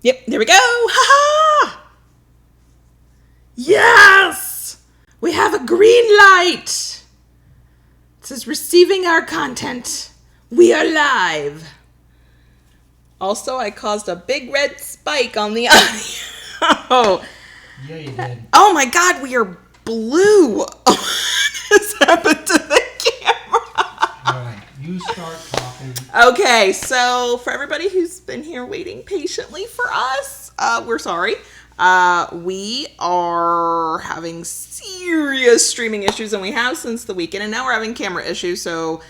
Yep, there we go. Ha-ha! Yes! We have a green light. It says receiving our content. We are live. Also, I caused a big red spike on the audio. Yeah, you did. Oh my god, we are blue. What has happened to the camera? Alright, you start talking. Okay, so for everybody who's been here waiting patiently for us, we're sorry. We are having serious streaming issues, and we have since the weekend, and now we're having camera issues, so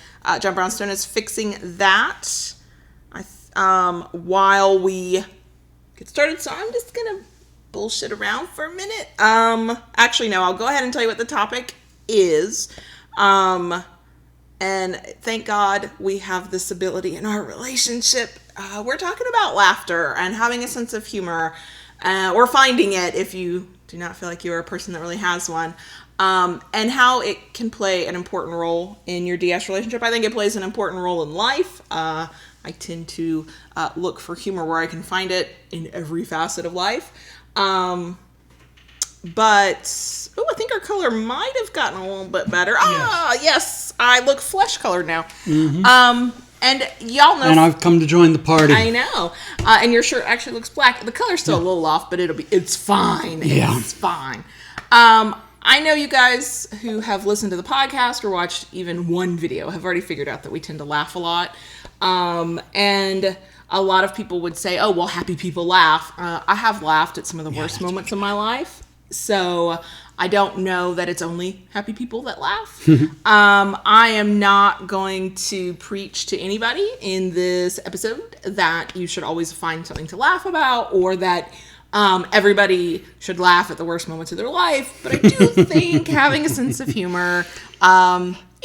John Brownstone is fixing that while we get started. So I'm just gonna bullshit around for a minute. Actually, no, I'll go ahead and tell you what the topic is. And thank God we have this ability in our relationship. We're talking about laughter and having a sense of humor, or finding it if you do not feel like you're a person that really has one, and how it can play an important role in your DS relationship. I think it plays an important role in life. I tend to look for humor where I can find it in every facet of life. But, I think our color might have gotten a little bit better. Yes, I look flesh colored now. Mm-hmm. And y'all know. And I've come to join the party. I know. And your shirt actually looks black. The color's still a little off, but it's fine. Yeah. It's fine. I know you guys who have listened to the podcast or watched even one video have already figured out that we tend to laugh a lot. And a lot of people would say, oh, well, happy people laugh. I have laughed at some of the worst moments of my life. So I don't know that it's only happy people that laugh. I am not going to preach to anybody in this episode that you should always find something to laugh about, or that everybody should laugh at the worst moments of their life. But I do think having a sense of humor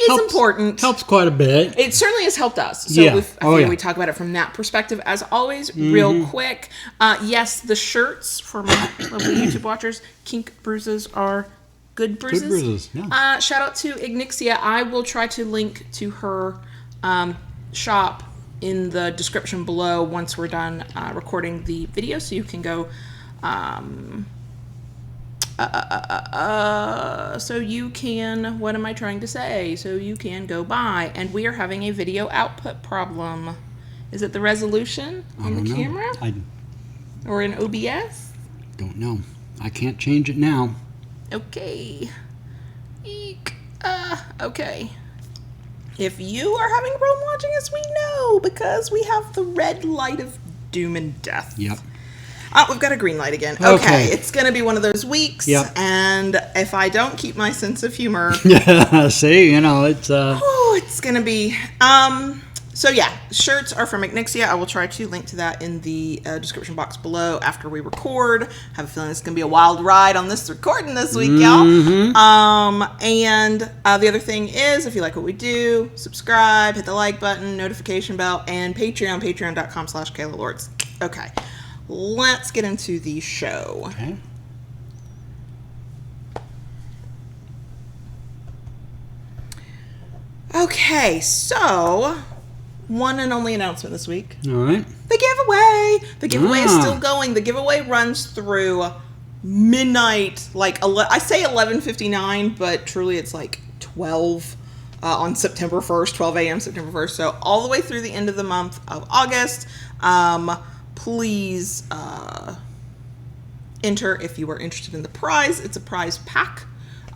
is important. Helps quite a bit. It certainly has helped us. So I figure we talk about it from that perspective. As always, real quick. Yes, the shirts for my lovely YouTube watchers, Kink Bruises are good bruises. Good bruises, yeah. Shout out to Ignixia. I will try to link to her shop in the description below once we're done recording the video, so you can go so you can, what am I trying to say? So you can go buy. And we are having a video output problem. Is it the resolution on the camera? Or in OBS? Don't know. I can't change it now. Okay. Eek. Okay. If you are having a problem watching us, we know, because we have the red light of doom and death. Yep. We've got a green light again. Okay. It's going to be one of those weeks. Yep. And if I don't keep my sense of humor. Yeah, see, it's... it's going to be... So yeah, shirts are from Ignixia. I will try to link to that in the description box below after we record. I have a feeling it's going to be a wild ride on this recording this week, y'all. And the other thing is, if you like what we do, subscribe, hit the like button, notification bell, and Patreon, patreon.com/Kayla Lords. Okay. Let's get into the show. Okay. Okay, so one and only announcement this week. All right. The giveaway. The giveaway is still going. The giveaway runs through midnight, I say 11:59, but truly it's like 12 on September 1st, 12 a.m. September 1st. So all the way through the end of the month of August. Please enter if you are interested in the prize. It's a prize pack,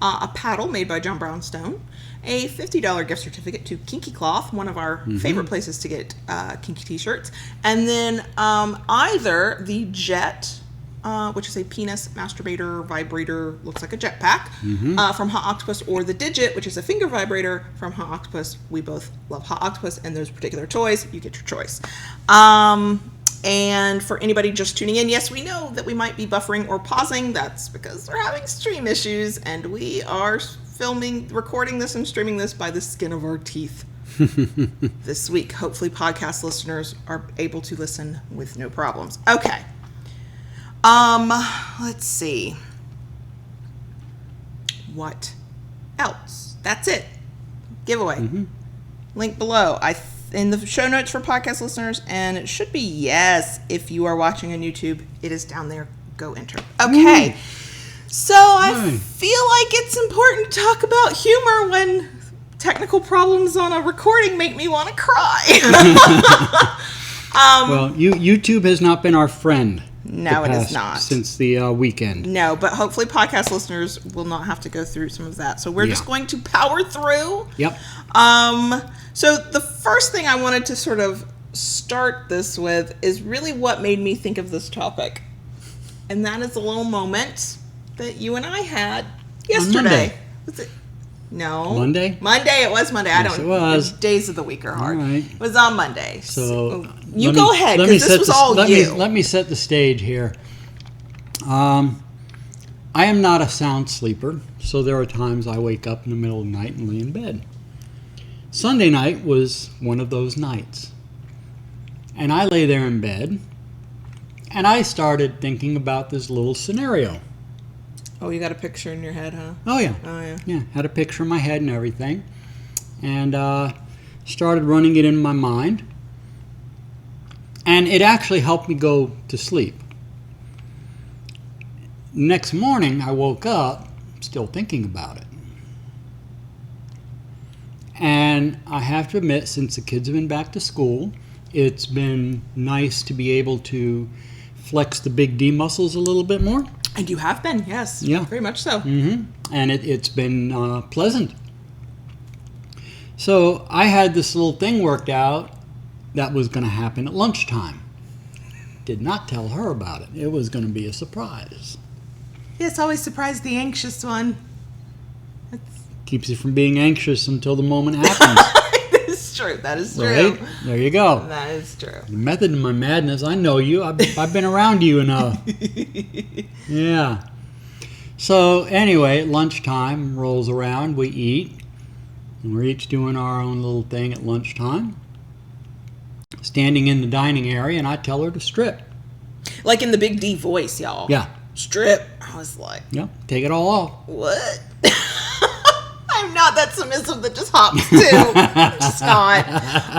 a paddle made by John Brownstone, a $50 gift certificate to Kinky Cloth, one of our favorite places to get kinky t-shirts, and then either the Jet, which is a penis masturbator vibrator, looks like a jetpack, from Hot Octopus, or the Digit, which is a finger vibrator from Hot Octopus. We both love Hot Octopus and those particular toys. You get your choice. And for anybody just tuning in, yes, we know that we might be buffering or pausing. That's because we're having stream issues, and we are recording this and streaming this by the skin of our teeth this week. Hopefully podcast listeners are able to listen with no problems. Okay. Let's see. What else? That's it. Giveaway. Link below. in the show notes for podcast listeners, and it should be yes if you are watching on YouTube. It is down there. Go enter. Okay. So I feel like it's important to talk about humor when technical problems on a recording make me want to cry. Well, YouTube has not been our friend. No, it is not. Since the weekend. No, but hopefully podcast listeners will not have to go through some of that. So we're just going to power through. Yep. So the first thing I wanted to sort of start this with is really what made me think of this topic. And that is a little moment that you and I had yesterday. On Monday. Was it? No. Monday? Monday. It was Monday. Yes, it was. Days of the week are hard. All right. It was on Monday. So you go ahead, because this was all you. Let me set the stage here. I am not a sound sleeper, so there are times I wake up in the middle of the night and lay in bed. Sunday night was one of those nights. And I lay there in bed, and I started thinking about this little scenario. Oh, you got a picture in your head, huh? Oh, yeah. Oh, yeah. Yeah, had a picture in my head and everything. And started running it in my mind. And it actually helped me go to sleep. Next morning, I woke up still thinking about it. And I have to admit, since the kids have been back to school, it's been nice to be able to flex the big D muscles a little bit more. And you have been, yes. Yeah. Very much so. Mm-hmm. And it's been pleasant. So I had this little thing worked out that was going to happen at lunchtime. Did not tell her about it. It was going to be a surprise. Yes, always surprise the anxious one. Keeps you from being anxious until the moment happens. That is true. That is true. Right? There you go. That is true. The method of my madness. I know you. I've been around you enough. Yeah. So anyway, at lunchtime rolls around. We eat. And we're each doing our own little thing at lunchtime. Standing in the dining area, and I tell her to strip. Like in the Big D voice, y'all. Yeah. Strip. I was like, Yep. Take it all off. what? I'm not that submissive that just hops to. I'm just not.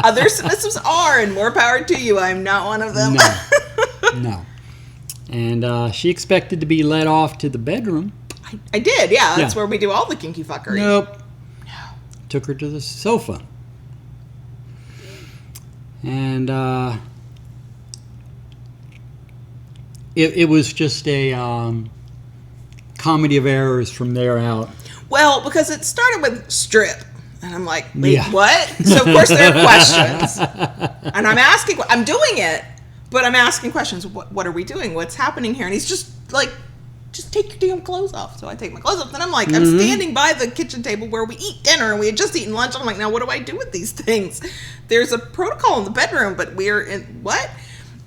Other submissives are, and more power to you. I'm not one of them. No. And she expected to be led off to the bedroom. I did, yeah. That's where we do all the kinky fuckery. Nope. No. Took her to the sofa. And it was just a comedy of errors from there out. Well, because it started with strip. And I'm like, wait, Yeah. what? So, of course, there are questions. And I'm asking, I'm doing it, but I'm asking questions. What are we doing? What's happening here? And he's just like, just take your damn clothes off. So I take my clothes off. Then I'm like, I'm standing by the kitchen table where we eat dinner, and we had just eaten lunch. I'm like, now what do I do with these things? There's a protocol in the bedroom, but we're in what?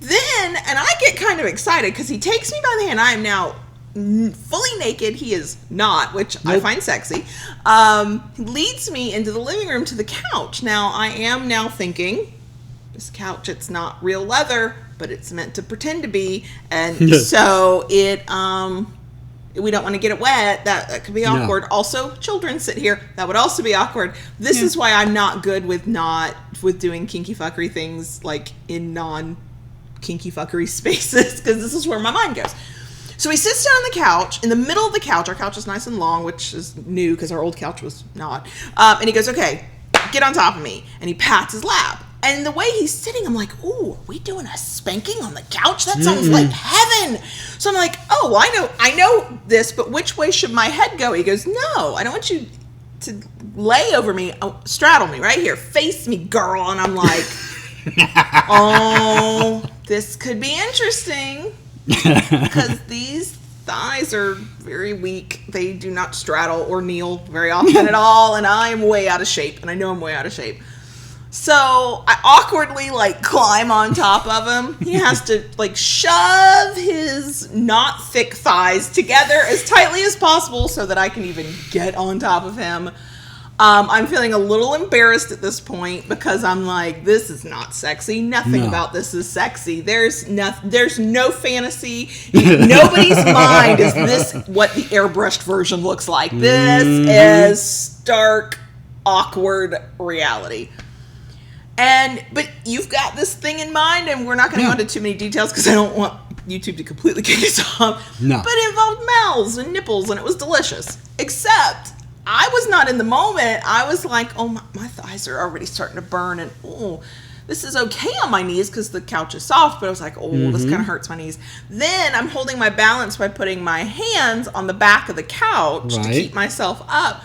Then, and I get kind of excited because he takes me by the hand. I am now fully naked. He is not, which I find sexy. He leads me into the living room to the couch. Now, I am now thinking, this couch, it's not real leather, but it's meant to pretend to be. And so it, we don't want to get it wet. That could be awkward. No. Also, children sit here. That would also be awkward. This is why I'm not good with doing kinky fuckery things like in non-kinky fuckery spaces, because this is where my mind goes. So he sits down on the couch, in the middle of the couch. Our couch is nice and long, which is new because our old couch was not. And he goes, okay, get on top of me. And he pats his lap. And the way he's sitting, I'm like, ooh, are we doing a spanking on the couch? That sounds like heaven. So I'm like, oh, well, I know this, but which way should my head go? He goes, no, I don't want you to lay over me. Oh, straddle me right here. Face me, girl. And I'm like, oh, this could be interesting. Because these thighs are very weak. They do not straddle or kneel very often at all. And I am way out of shape. And I know I'm way out of shape. So I awkwardly climb on top of him. He has to shove his not thick thighs together as tightly as possible so that I can even get on top of him. I'm feeling a little embarrassed at this point because I'm like, this is not sexy. Nothing about this is sexy. There's no fantasy. In nobody's mind is this what the airbrushed version looks like. This is stark, awkward reality. But you've got this thing in mind, and we're not going to go into too many details because I don't want YouTube to completely kick us off. No. But it involved mouths and nipples, and it was delicious. Except I was not in the moment. I was like, oh, my thighs are already starting to burn, and oh, this is okay on my knees because the couch is soft, but I was like, oh, this kind of hurts my knees. Then I'm holding my balance by putting my hands on the back of the couch to keep myself up.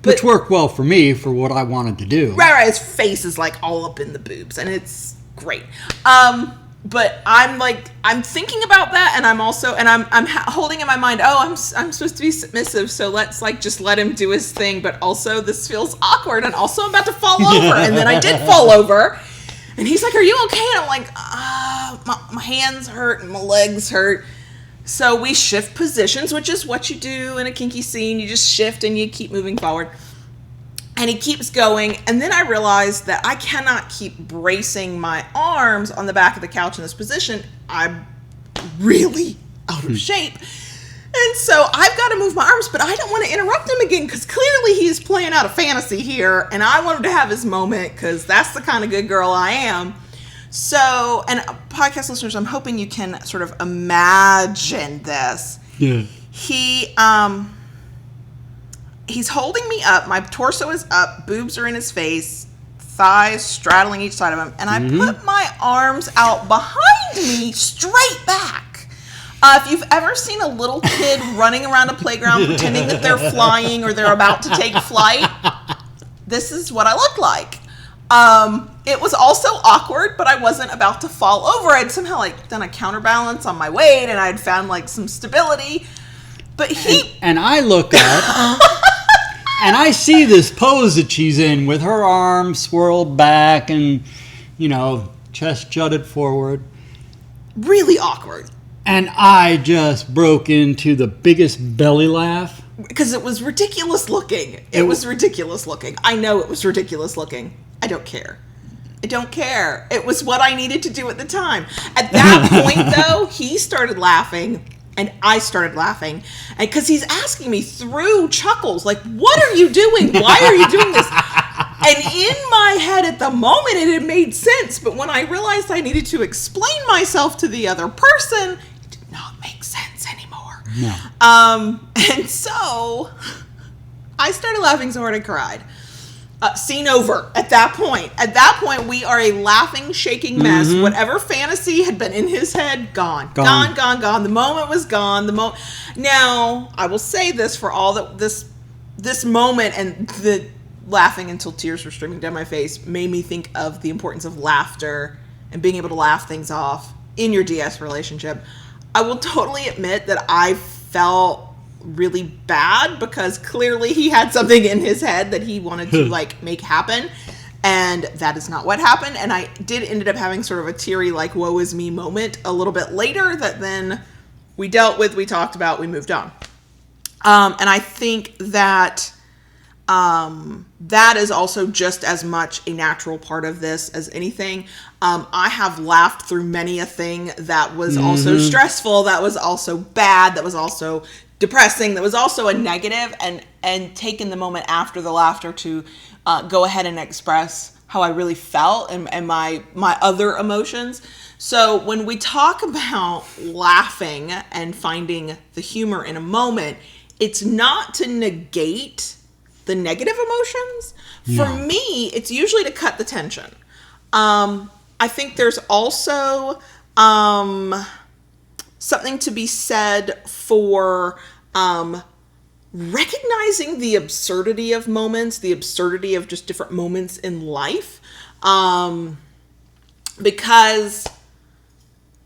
Which worked well for me for what I wanted to do. Right. His face is like all up in the boobs, and it's great. But I'm thinking about that, and I'm holding in my mind, oh, I'm supposed to be submissive, so let's just let him do his thing. But also, this feels awkward, and also I'm about to fall over, and then I did fall over, and he's like, "Are you okay?" And I'm like, my hands hurt and my legs hurt. So we shift positions, which is what you do in a kinky scene. You just shift and you keep moving forward. And he keeps going. And then I realized that I cannot keep bracing my arms on the back of the couch in this position. I'm really out of shape. And so I've got to move my arms, but I don't want to interrupt him again because clearly he's playing out a fantasy here. And I want him to have his moment because that's the kind of good girl I am. So, and podcast listeners, I'm hoping you can sort of imagine this. Yeah. He's holding me up. My torso is up. Boobs are in his face. Thighs straddling each side of him. And I put my arms out behind me, straight back. If you've ever seen a little kid running around a playground pretending that they're flying or they're about to take flight, this is what I look like. It was also awkward, but I wasn't about to fall over. I'd somehow done a counterbalance on my weight, and I'd found some stability. But and I look up, and I see this pose that she's in with her arms swirled back and, chest jutted forward. Really awkward. And I just broke into the biggest belly laugh. Because it was ridiculous looking. It was ridiculous looking. I know it was ridiculous looking. I don't care. It was what I needed to do at the time. At that point, though, he started laughing, and I started laughing. And because he's asking me through chuckles, what are you doing? Why are you doing this? And in my head at the moment, it had made sense. But when I realized I needed to explain myself to the other person, it did not make sense anymore. No. And so I started laughing so hard I cried. Scene over at that point. At that point, we are a laughing, shaking mess. Whatever fantasy had been in his head, gone. The moment was gone. Now, I will say this for all that this moment and the laughing until tears were streaming down my face made me think of the importance of laughter and being able to laugh things off in your DS relationship. I will totally admit that I felt really bad because clearly he had something in his head that he wanted to make happen, and that is not what happened. And I did ended up having sort of a teary woe is me moment a little bit later that then we dealt with, we talked about, we moved on. And I think that that is also just as much a natural part of this as anything. I have laughed through many a thing that was also stressful, that was also bad, that was also depressing, that was also a negative, and taken the moment after the laughter to go ahead and express how I really felt and my other emotions. So when we talk about laughing and finding the humor in a moment, it's not to negate the negative emotions. No. For me, it's usually to cut the tension. I think there's also something to be said for recognizing the absurdity of moments, the absurdity of just different moments in life, because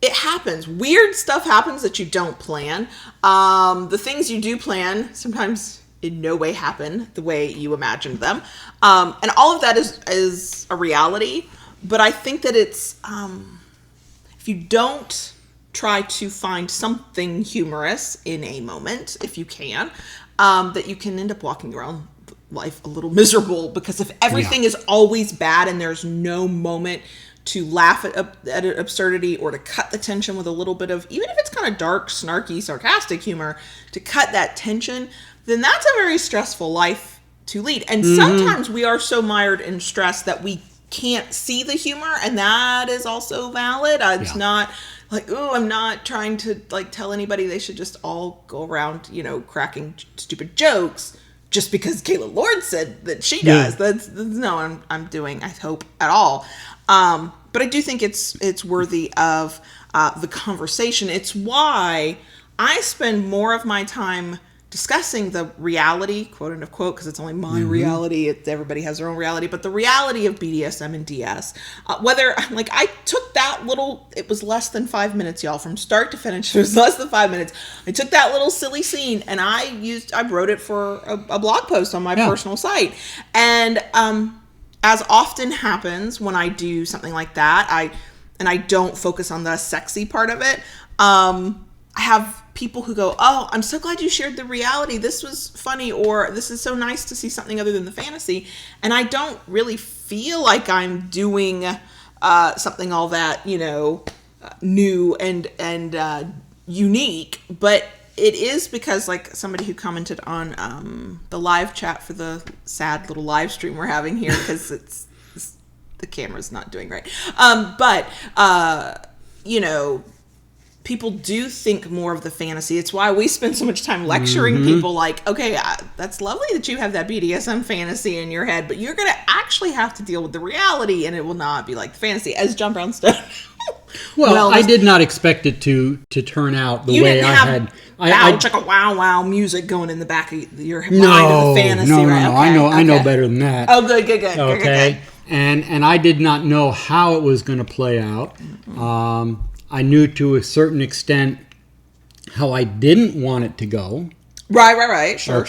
it happens. Weird stuff happens that you don't plan. The things you do plan sometimes in no way happen the way you imagined them. And all of that is a reality. But I think that it's, if you don't try to find something humorous in a moment, if you can, that you can end up walking around life a little miserable, because if everything is always bad and there's no moment to laugh at an absurdity or to cut the tension with a little bit of, even if it's kind of dark, snarky, sarcastic humor, to cut that tension, then that's a very stressful life to lead. And sometimes we are so mired in stress that we can't see the humor, and that is also valid. It's not like, oh, I'm not trying to like tell anybody they should just all go around, cracking stupid jokes just because Kayla Lord said that she does. That's no, I'm doing, I hope, at all. But I do think it's worthy of the conversation. It's why I spend more of my time discussing the reality, quote unquote, because it's only my reality. Everybody has their own reality, but the reality of BDSM and DS. Whether, like, I took that little, it was less than 5 minutes, y'all, from start to finish. It was less than 5 minutes. I took that little silly scene and I wrote it for a blog post on my personal site. And as often happens when I do something like that, I don't focus on the sexy part of it. I have people who go, oh, I'm so glad you shared the reality. This was funny, or this is so nice to see something other than the fantasy. And I don't really feel like I'm doing something all that, new and unique. But it is because, like, somebody who commented on the live chat for the sad little live stream we're having here, because the camera's not doing right. But people do think more of the fantasy. It's why we spend so much time lecturing people like, okay, that's lovely that you have that BDSM fantasy in your head, but you're going to actually have to deal with the reality, and it will not be like the fantasy, as John Brownstone. Well, I did not expect it to turn out the way I had. It's like a wow music going in the back of your mind of the fantasy. No, right? I know better than that. Oh, good. Okay. And I did not know how it was going to play out. I knew to a certain extent how I didn't want it to go. Right. Sure.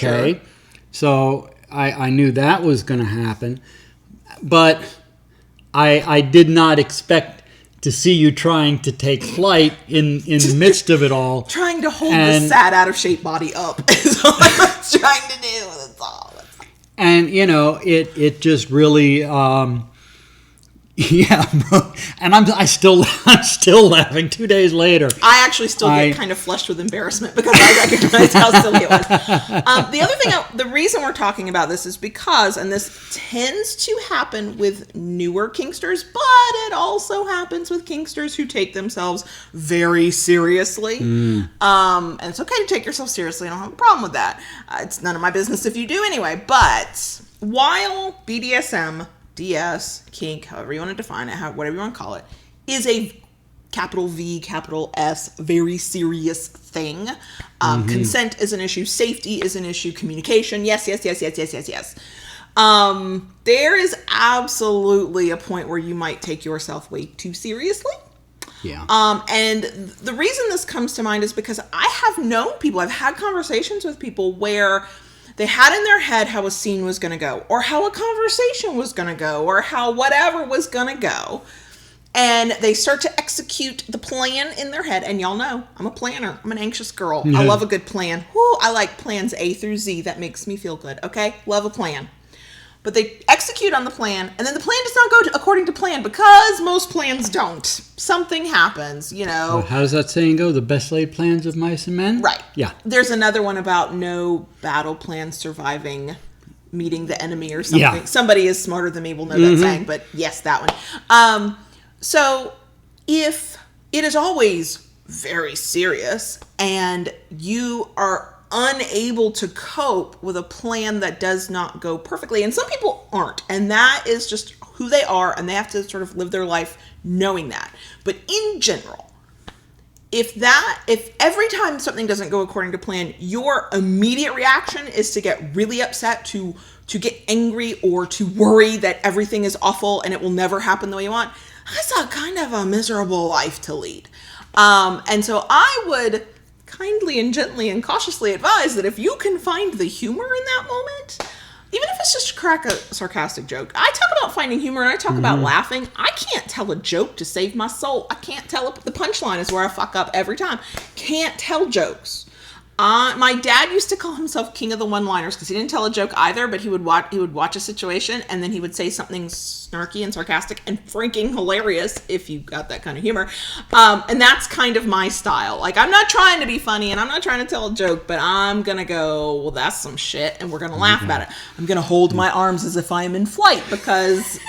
So I knew that was going to happen. But I did not expect to see you trying to take flight in the midst of it all. Trying to hold the sad, out of shape body up is all I was trying to do. That's all. And, it just really... bro. And I'm still laughing 2 days later. I actually still get kind of flushed with embarrassment because I recognize how silly it was. The other thing, the reason we're talking about this is because, and this tends to happen with newer kinksters, but it also happens with kinksters who take themselves very seriously. And it's okay to take yourself seriously. I don't have a problem with that. It's none of my business if you do anyway. But while BDSM, DS, kink, however you want to define it, whatever you want to call it, is a capital V, capital S, very serious thing. Consent is an issue. Safety is an issue. Communication. Yes. There is absolutely a point where you might take yourself way too seriously. Yeah. And the reason this comes to mind is because I have known people, I've had conversations with people where they had in their head how a scene was going to go, or how a conversation was going to go, or how whatever was going to go. And they start to execute the plan in their head. And y'all know, I'm a planner. I'm an anxious girl. I love a good plan. I like plans A through Z. That makes me feel good. Okay? Love a plan. But they execute on the plan, and then the plan does not go according to plan, because most plans don't. Something happens, So how does that saying go? The best laid plans of mice and men? Right. Yeah. There's another one about no battle plan surviving meeting the enemy or something. Yeah. Somebody is smarter than me will know that saying, but yes, that one. So if it is always very serious and you are unable to cope with a plan that does not go perfectly, and some people aren't, and that is just who they are, and they have to sort of live their life knowing that. But in general, if every time something doesn't go according to plan, your immediate reaction is to get really upset, to get angry, or to worry that everything is awful and it will never happen the way you want, that's a kind of a miserable life to lead. And so I would kindly and gently and cautiously advise that if you can find the humor in that moment, even if it's just to crack a sarcastic joke. I talk about finding humor and I talk about laughing. I can't tell a joke to save my soul. I can't tell the punchline is where I fuck up every time. Can't tell jokes. My dad used to call himself king of the one-liners because he didn't tell a joke either, but he would watch a situation and then he would say something snarky and sarcastic and freaking hilarious if you got that kind of humor. And that's kind of my style. Like, I'm not trying to be funny and I'm not trying to tell a joke, but I'm going to go, well, that's some shit, and we're going to laugh about it. I'm going to hold my arms as if I am in flight because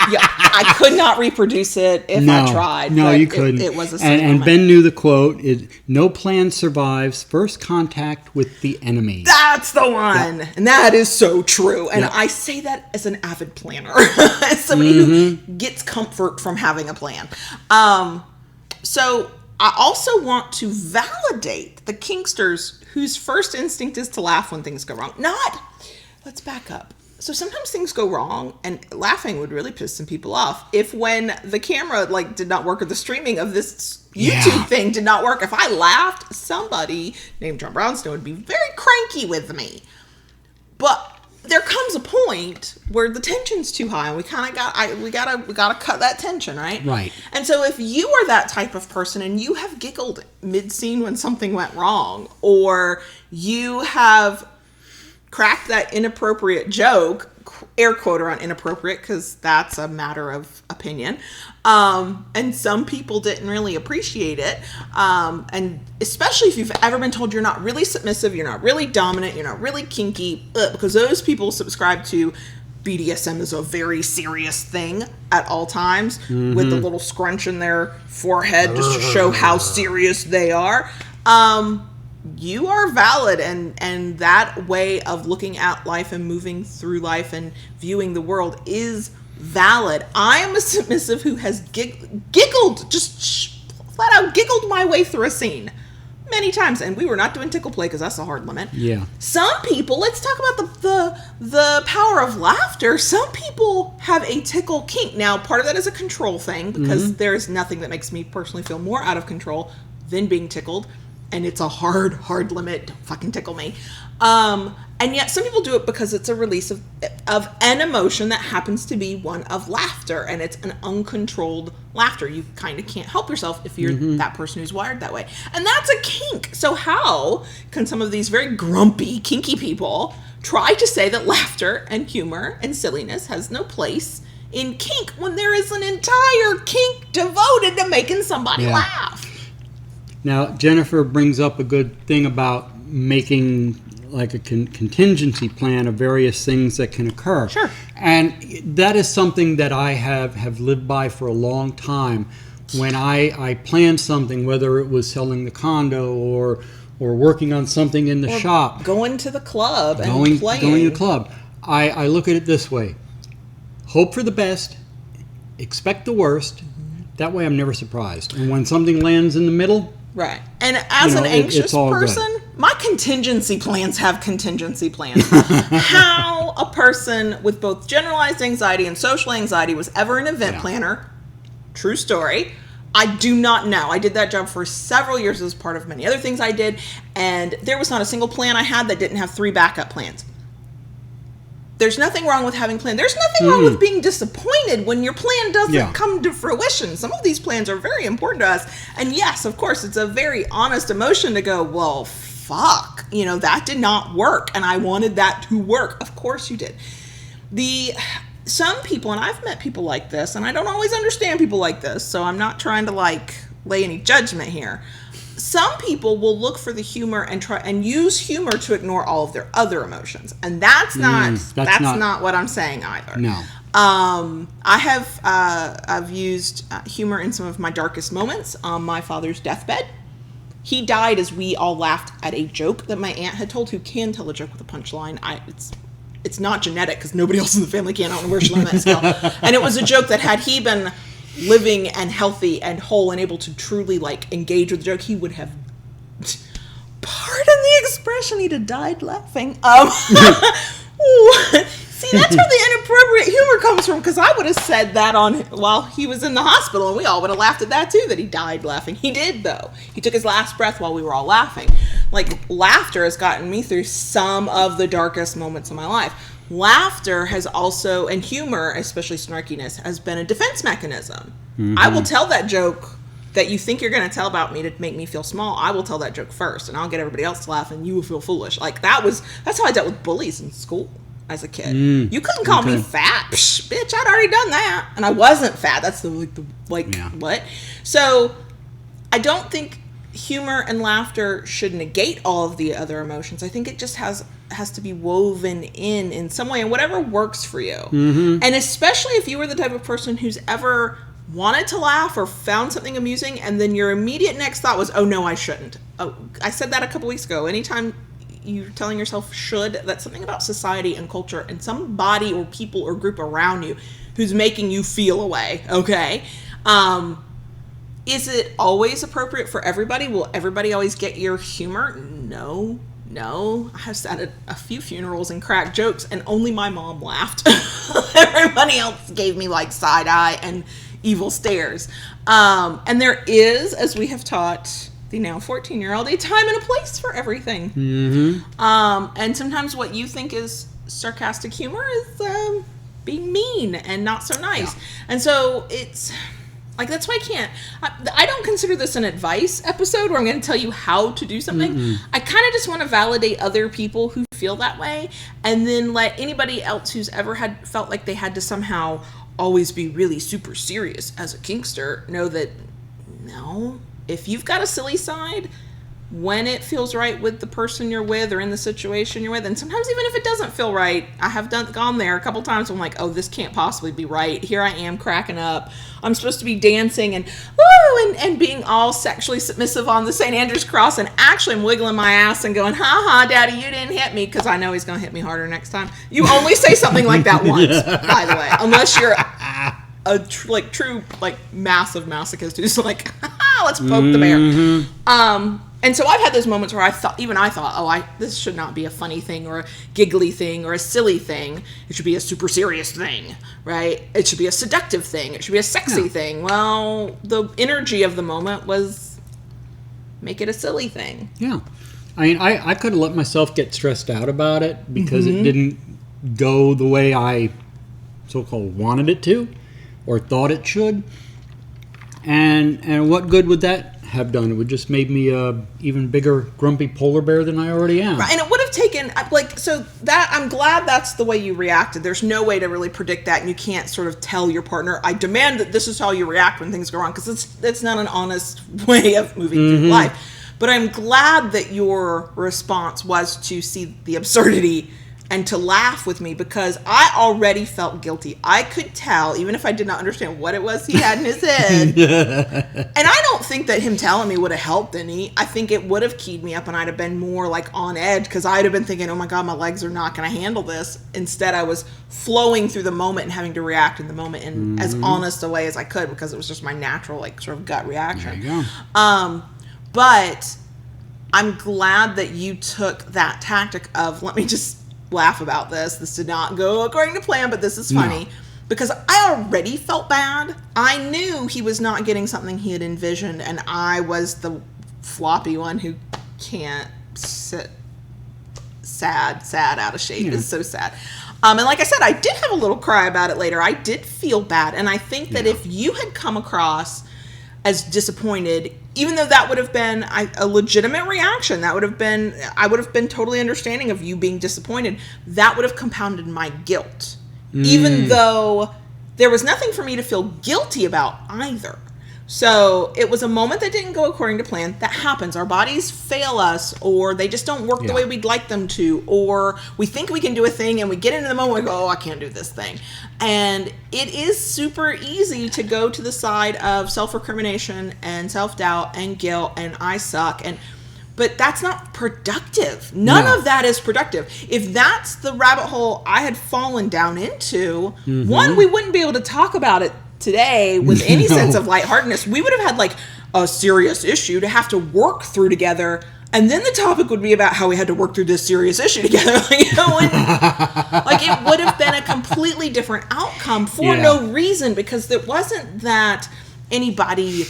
Yeah, I could not reproduce it if I tried. No, you couldn't. It was a and Ben knew the quote, no plan survives first contact with the enemy. That's the one. Yeah. And that is so true. And I say that as an avid planner. As somebody who gets comfort from having a plan. So I also want to validate the kinksters whose first instinct is to laugh when things go wrong. Let's back up. So sometimes things go wrong, and laughing would really piss some people off. If when the camera did not work, or the streaming of this YouTube thing did not work, if I laughed, somebody named John Brownstone would be very cranky with me. But there comes a point where the tension's too high, and we kind of we gotta cut that tension, right? Right. And so if you are that type of person and you have giggled mid-scene when something went wrong, or you have cracked that inappropriate joke, air quote around inappropriate, because that's a matter of opinion, and some people didn't really appreciate it, and especially if you've ever been told you're not really submissive, you're not really dominant, you're not really kinky, because those people subscribe to BDSM is a very serious thing at all times, with the little scrunch in their forehead just to show how serious they are. You are valid, and that way of looking at life and moving through life and viewing the world is valid. I am a submissive who has giggled, just flat out giggled my way through a scene many times, and we were not doing tickle play because that's a hard limit. Yeah. Some people, let's talk about the power of laughter. Some people have a tickle kink. Now, part of that is a control thing, because there is nothing that makes me personally feel more out of control than being tickled. And it's a hard limit. Don't fucking tickle me. And yet some people do it because it's a release of an emotion that happens to be one of laughter. And it's an uncontrolled laughter. You kind of can't help yourself if you're that person who's wired that way. And that's a kink. So how can some of these very grumpy, kinky people try to say that laughter and humor and silliness has no place in kink when there is an entire kink devoted to making somebody laugh? Now, Jennifer brings up a good thing about making like a contingency plan of various things that can occur. Sure. And that is something that I have lived by for a long time. When I planned something, whether it was selling the condo or working on something in the shop. Going to the club and playing. Going to the club. I look at it this way. Hope for the best. Expect the worst. That way I'm never surprised. And when something lands in the middle... Right. And as an anxious person, my contingency plans have contingency plans. How a person with both generalized anxiety and social anxiety was ever an event planner, true story, I do not know. I did that job for several years as part of many other things I did, and there was not a single plan I had that didn't have 3 backup plans. There's nothing wrong with having plans. There's nothing wrong with being disappointed when your plan doesn't come to fruition. Some of these plans are very important to us. And yes, of course, it's a very honest emotion to go, well, fuck, that did not work. And I wanted that to work. Of course you did. Some people, and I've met people like this, and I don't always understand people like this, so I'm not trying to lay any judgment here. Some people will look for the humor and try and use humor to ignore all of their other emotions, and that's not what I'm saying either. No. I've used humor in some of my darkest moments. On my father's deathbed, he died as we all laughed at a joke that my aunt had told. Who can tell a joke with a punchline? It's not genetic because nobody else in the family can. I don't know where she learned that skill. And it was a joke that had he been living and healthy and whole and able to truly engage with the joke, he would have, pardon the expression, he'd have died laughing. See, that's where the inappropriate humor comes from, because I would have said that while he was in the hospital, and we all would have laughed at that too, that he died laughing. He did, though. He took his last breath while we were all laughing. Laughter has gotten me through some of the darkest moments of my life. Laughter has also, and humor, especially snarkiness, has been a defense mechanism. I will tell that joke that you think you're going to tell about me to make me feel small. I will tell that joke first, and I'll get everybody else to laugh, and you will feel foolish. That's how I dealt with bullies in school as a kid. You couldn't call me fat. Psh, bitch, I'd already done that. And I wasn't fat. That's what? So I don't think humor and laughter should negate all of the other emotions. I think it just has to be woven in some way, and whatever works for you. And especially if you were the type of person who's ever wanted to laugh or found something amusing, and then your immediate next thought was, oh no, I shouldn't. Oh, I said that a couple weeks ago. Anytime you're telling yourself should, that's something about society and culture and somebody or people or group around you who's making you feel a way. Okay. Is it always appropriate for everybody? Will everybody always get your humor? No. I have sat at a few funerals and cracked jokes, and only my mom laughed. Everybody else gave me like side eye and evil stares. And there is, as we have taught the now 14-year-old, a time and a place for everything. And sometimes what you think is sarcastic humor is being mean and not so nice. And so it's like, that's why I don't consider this an advice episode where I'm going to tell you how to do something. I kind of just want to validate other people who feel that way, and then let anybody else who's ever felt like they had to somehow always be really super serious as a kinkster know that no, if you've got a silly side, when it feels right with the person you're with or in the situation you're with, and sometimes even if it doesn't feel right, I have gone there a couple times. I'm like, oh, this can't possibly be right. Here I am cracking up. I'm supposed to be dancing and woo and being all sexually submissive on the St. Andrew's cross, and actually I'm wiggling my ass and going, ha, daddy, you didn't hit me, because I know he's going to hit me harder next time. You only say something like that once, by the way, unless you're a true massive masochist who's like, let's poke the bear. And so I've had those moments where I thought, oh, this should not be a funny thing or a giggly thing or a silly thing. It should be a super serious thing, right? It should be a seductive thing. It should be a sexy thing. Well, the energy of the moment was make it a silly thing. Yeah. I mean, I could have let myself get stressed out about it because it didn't go the way I so-called wanted it to or thought it should. And what good would that have done? It would just made me a even bigger grumpy polar bear than I already am. Right, and it would have taken I'm glad that's the way you reacted. There's no way to really predict that, and you can't sort of tell your partner, I demand that this is how you react when things go wrong, because it's not an honest way of moving through life. But I'm glad that your response was to see the absurdity and to laugh with me, because I already felt guilty. I could tell, even if I did not understand what it was he had in his head. And I don't think that him telling me would have helped any. I think it would have keyed me up, and I'd have been more on edge, because I'd have been thinking, oh my God, my legs are not going to handle this. Instead, I was flowing through the moment and having to react in the moment in as honest a way as I could, because it was just my natural sort of gut reaction. There you go. But I'm glad that you took that tactic of, let me just laugh about this. This did not go according to plan, but this is funny. Because I already felt bad. I knew he was not getting something he had envisioned, and I was the floppy one who can't sit sad out of shape. It's so sad. And like I said, I did have a little cry about it later. I did feel bad, and I think that if you had come across as disappointed, even though that would have been a legitimate reaction, I would have been totally understanding of you being disappointed, that would have compounded my guilt. Even though there was nothing for me to feel guilty about either. So it was a moment that didn't go according to plan. That happens. Our bodies fail us, or they just don't work the way we'd like them to, or we think we can do a thing and we get into the moment and we go, oh, I can't do this thing. And it is super easy to go to the side of self-recrimination and self-doubt and guilt and I suck. But that's not productive. None of that is productive. If that's the rabbit hole I had fallen down into, one, we wouldn't be able to talk about it today with any sense of lightheartedness. We would have had a serious issue to have to work through together, and then the topic would be about how we had to work through this serious issue together. It would have been a completely different outcome for no reason, because it wasn't that anybody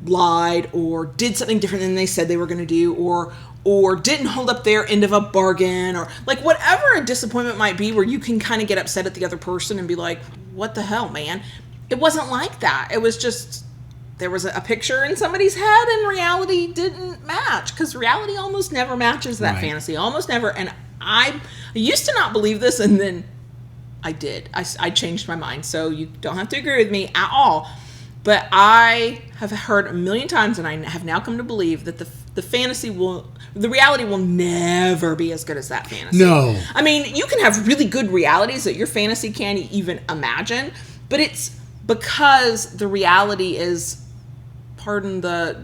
lied or did something different than they said they were going to do, or didn't hold up their end of a bargain, or whatever a disappointment might be where you can kind of get upset at the other person and be like, what the hell, man? It wasn't like that. It was just, there was a picture in somebody's head and reality didn't match, because reality almost never matches that fantasy. Almost never. And I used to not believe this, and then I did. I changed my mind. So you don't have to agree with me at all. But I have heard a million times, and I have now come to believe that the reality will never be as good as that fantasy. No. I mean, you can have really good realities that your fantasy can't even imagine, but it's because the reality is, pardon the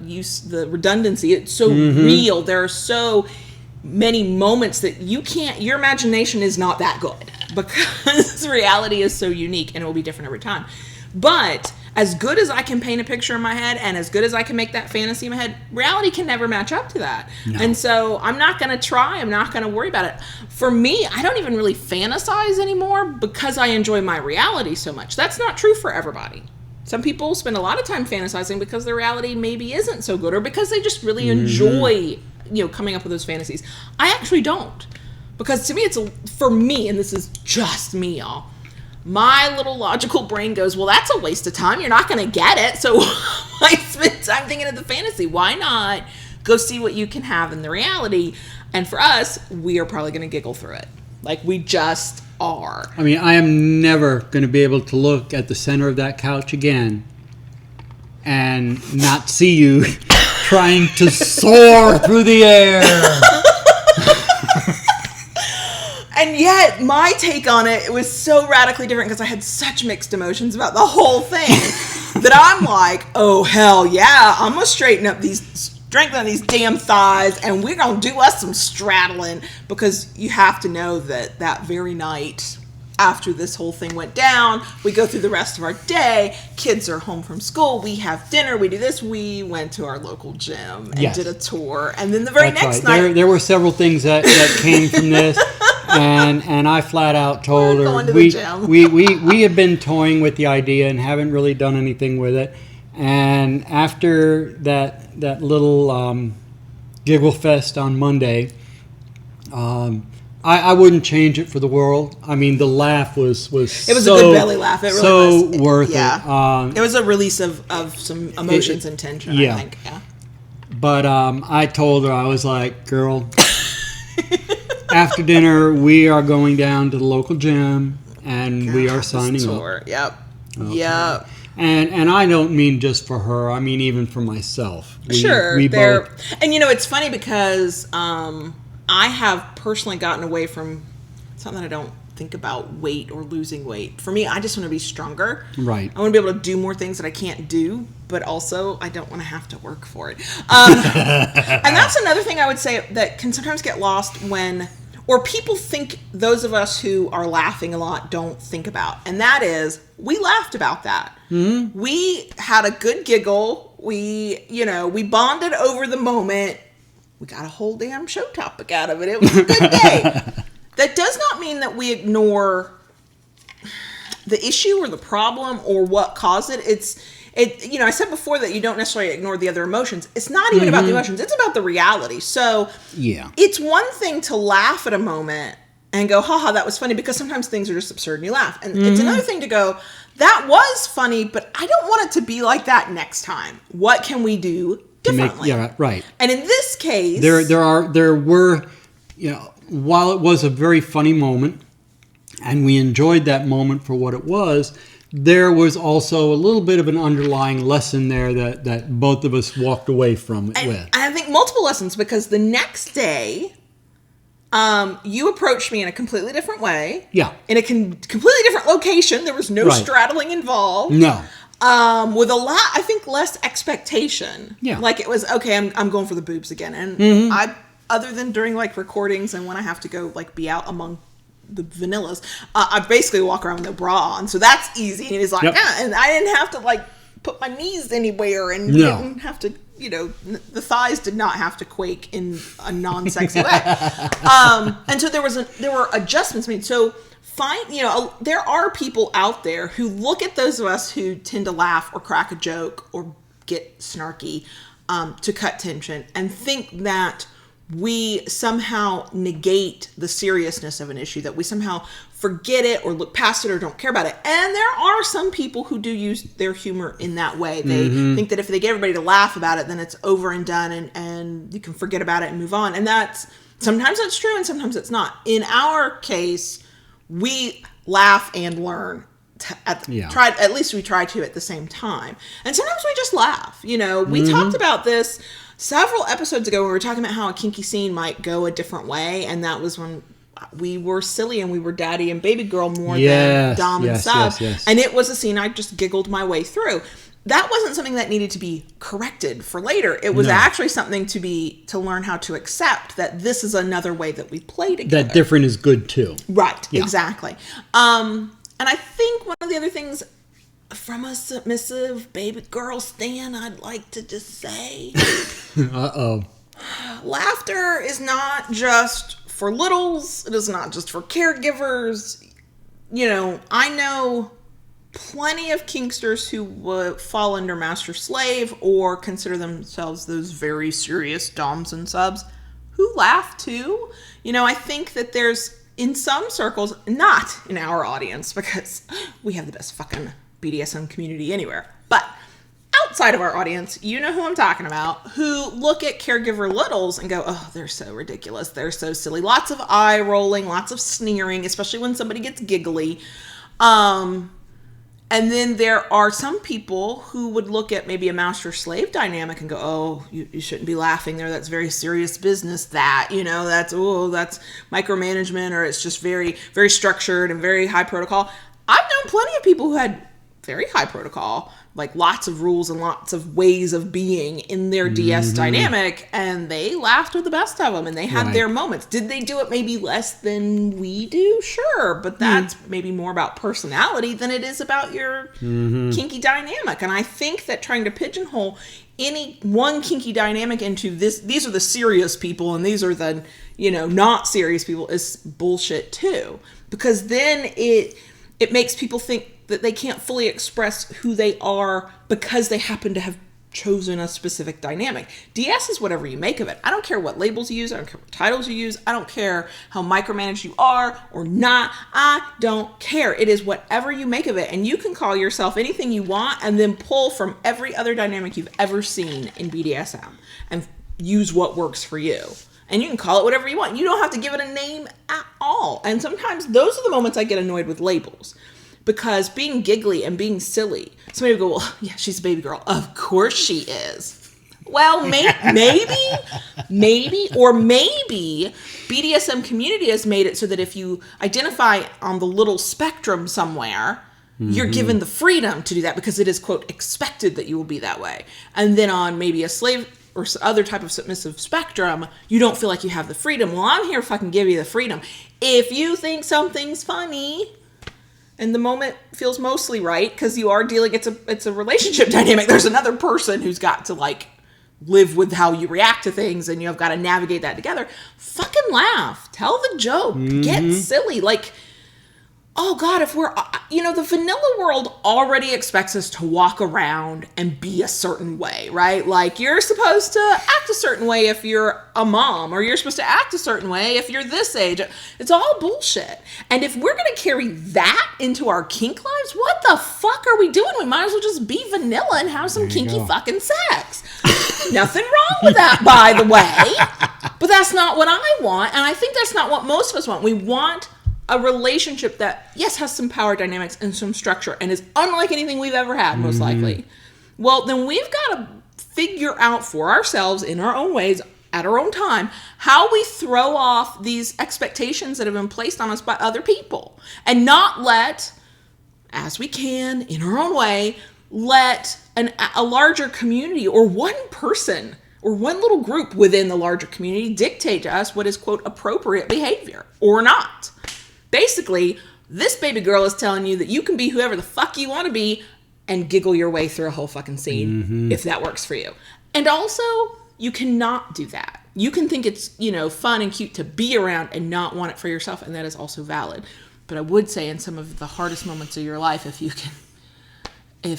redundancy, it's so real. There are so many moments that your imagination is not that good because reality is so unique and it will be different every time. But as good as I can paint a picture in my head and as good as I can make that fantasy in my head, reality can never match up to that. No. And so I'm not going to try. I'm not going to worry about it. For me, I don't even really fantasize anymore because I enjoy my reality so much. That's not true for everybody. Some people spend a lot of time fantasizing because their reality maybe isn't so good or because they just really enjoy, coming up with those fantasies. I actually don't. Because to me, for me, and this is just me, y'all, my little logical brain goes, well, that's a waste of time. You're not going to get it. So why spend time thinking of the fantasy? Why not go see what you can have in the reality? And for us, we are probably going to giggle through it. Like, we just are. I mean, I am never going to be able to look at the center of that couch again and not see you trying to soar through the air. And yet, my take on it was so radically different because I had such mixed emotions about the whole thing that I'm like, oh, hell yeah, I'm going to strengthen these damn thighs, and we're going to do us some straddling, because you have to know that very night after this whole thing went down, we go through the rest of our day, kids are home from school, we have dinner, we do this, we went to our local gym and did a tour, and then the very next night... There were several things that came from this. And I flat out told her we have been toying with the idea and haven't really done anything with it. And after that little giggle fest on Monday, I wouldn't change it for the world. I mean, the laugh was it was a good belly laugh. It really was worth it. It was a release of some emotions and tension. I think. Yeah. But I told her, I was like, girl. After dinner, we are going down to the local gym, and we are signing up. Yep. Okay. Yep. And I don't mean just for her. I mean even for myself. We both. And it's funny because I have personally gotten away from something that I don't think about weight or losing weight. For me, I just want to be stronger. Right. I want to be able to do more things that I can't do, but also I don't want to have to work for it. And that's another thing I would say that can sometimes get lost or people think those of us who are laughing a lot don't think about. And that is, we laughed about that. Mm-hmm. We had a good giggle. We bonded over the moment. We got a whole damn show topic out of it. It was a good day. That does not mean that we ignore the issue or the problem or what caused it. I said before that you don't necessarily ignore the other emotions. It's not even about the emotions. It's about the reality. So it's one thing to laugh at a moment and go, haha, that was funny, because sometimes things are just absurd and you laugh. And it's another thing to go, that was funny, but I don't want it to be like that next time. What can we do differently? Right. And in this case, there were, while it was a very funny moment and we enjoyed that moment for what it was, there was also a little bit of an underlying lesson there that both of us walked away from it with. I think multiple lessons, because the next day, you approached me in a completely different way. Yeah. In a completely different location. There was no straddling involved. No. With a lot, I think, less expectation. Yeah. Like it was, okay, I'm going for the boobs again. And I, other than during like recordings and when I have to go like be out among the vanillas, I basically walk around with no bra on, so that's easy. And he's like, and I didn't have to like put my knees anywhere, and didn't have to, the thighs did not have to quake in a non-sexy way. And so there were adjustments made. So there are people out there who look at those of us who tend to laugh or crack a joke or get snarky to cut tension and think that we somehow negate the seriousness of an issue, that we somehow forget it or look past it or don't care about it. And there are some people who do use their humor in that way. They think that if they get everybody to laugh about it, then it's over and done, and you can forget about it and move on. And sometimes that's true and sometimes it's not. In our case, we laugh and learn. at least we try to at the same time. And sometimes we just laugh. You know, we talked about this several episodes ago when we were talking about how a kinky scene might go a different way, and that was when we were silly and we were daddy and baby girl more than dom and sub. And it was a scene I just giggled my way through. That wasn't something that needed to be corrected for later. It was actually something to learn how to accept that this is another way that we play together. That different is good too. Right, exactly. And I think one of the other things from a submissive baby girl stan I'd like to just say. Laughter is not just for littles. It is not just for caregivers. You know, I know plenty of kinksters who would fall under master slave or consider themselves those very serious doms and subs who laugh too. You know, I think that there's, in some circles, not in our audience, because we have the best fucking BDSM community anywhere, but outside of our audience, you know who I'm talking about, who look at caregiver littles and go, oh, they're so ridiculous. They're so silly. Lots of eye rolling, lots of sneering, especially when somebody gets giggly. And then there are some people who would look at maybe a master-slave dynamic and go, oh, you shouldn't be laughing there. That's very serious business. That, you know, that's micromanagement, or it's just very, very structured and very high protocol. I've known plenty of people who had very high protocol, like lots of rules and lots of ways of being in their DS dynamic, and they laughed with the best of them, and they had their moments. Did they do it maybe less than we do? Sure, but that's maybe more about personality than it is about your kinky dynamic. And I think that trying to pigeonhole any one kinky dynamic into these are the serious people and these are the, you know, not serious people is bullshit too, because then it makes people think that they can't fully express who they are because they happen to have chosen a specific dynamic. DS is whatever you make of it. I don't care what labels you use. I don't care what titles you use. I don't care how micromanaged you are or not. I don't care. It is whatever you make of it. And you can call yourself anything you want and then pull from every other dynamic you've ever seen in BDSM and use what works for you. And you can call it whatever you want. You don't have to give it a name at all. And sometimes those are the moments I get annoyed with labels. Because being giggly and being silly, somebody would go, well, yeah, she's a baby girl. Of course she is. Well, maybe BDSM community has made it so that if you identify on the little spectrum somewhere, you're given the freedom to do that because it is, quote, expected that you will be that way. And then on maybe a slave or other type of submissive spectrum, you don't feel like you have the freedom. Well, I'm here to fucking give you the freedom. If you think something's funny and the moment feels mostly right, because you are dealing, it's a relationship dynamic. There's another person who's got to like live with how you react to things, and you've got to navigate that together. Fucking laugh, tell the joke, get silly. Like, oh God, if we're, you know, the vanilla world already expects us to walk around and be a certain way, right? Like, you're supposed to act a certain way if you're a mom, or you're supposed to act a certain way if you're this age. It's all bullshit. And if we're going to carry that into our kink lives, what the fuck are we doing? We might as well just be vanilla and have some kinky fucking sex. Nothing wrong with that, by the way. But that's not what I want. And I think that's not what most of us want. We want a relationship that, yes, has some power dynamics and some structure and is unlike anything we've ever had, most likely. Well, then we've got to figure out for ourselves in our own ways, at our own time, how we throw off these expectations that have been placed on us by other people and not let, as we can, in our own way, let a larger community or one person or one little group within the larger community dictate to us what is, quote, appropriate behavior or not. Basically, this baby girl is telling you that you can be whoever the fuck you want to be and giggle your way through a whole fucking scene if that works for you. And also, you cannot do that. You can think it's, you know, fun and cute to be around and not want it for yourself, and that is also valid. But I would say in some of the hardest moments of your life, if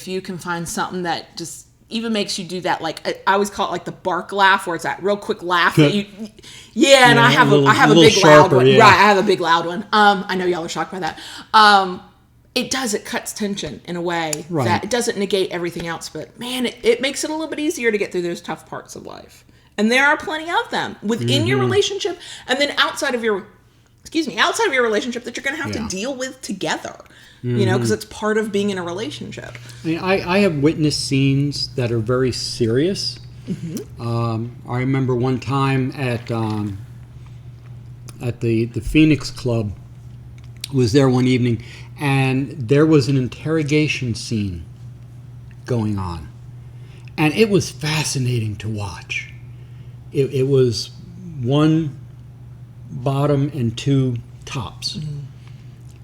you can find something that just even makes you do that, like I always call it like the bark laugh, where it's that real quick laugh that you, and I have a big loud one, right? I have a big loud one. I know y'all are shocked by that. It cuts tension in a way that it doesn't negate everything else, but man, it makes it a little bit easier to get through those tough parts of life. And there are plenty of them within your relationship, and then outside of your relationship that you're going to have to deal with together. you know, because it's part of being in a relationship. I mean, I have witnessed scenes that are very serious. I remember one time at the Phoenix Club, was there one evening, and there was an interrogation scene going on, and it was fascinating to watch. It was one bottom and two tops,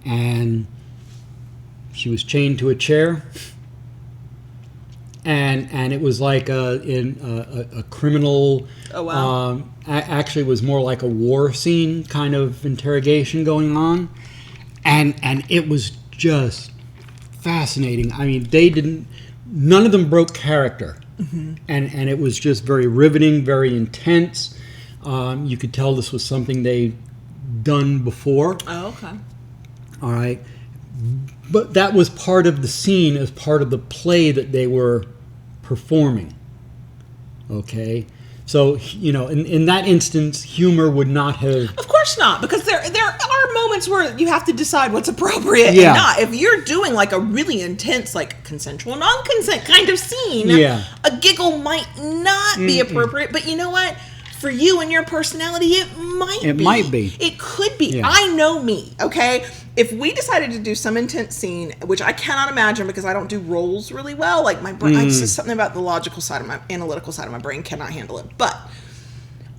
and she was chained to a chair, and it was like a criminal. Oh, wow. Actually, it was more like a war scene kind of interrogation going on, and it was just fascinating. I mean, none of them broke character, and it was just very riveting, very intense. You could tell this was something they'd done before. Oh, okay. All right. But that was part of the scene, as part of the play that they were performing. Okay? So, you know, in that instance, humor would not have... Of course not, because there are moments where you have to decide what's appropriate and not. If you're doing like a really intense, like consensual, non-consent kind of scene, a giggle might not be appropriate, but you know what? For you and your personality, it might be. It could be. Yeah. I know me, okay? If we decided to do some intense scene, which I cannot imagine because I don't do roles really well, like my brain, it's just something about the logical side of my, analytical side of my brain cannot handle it. But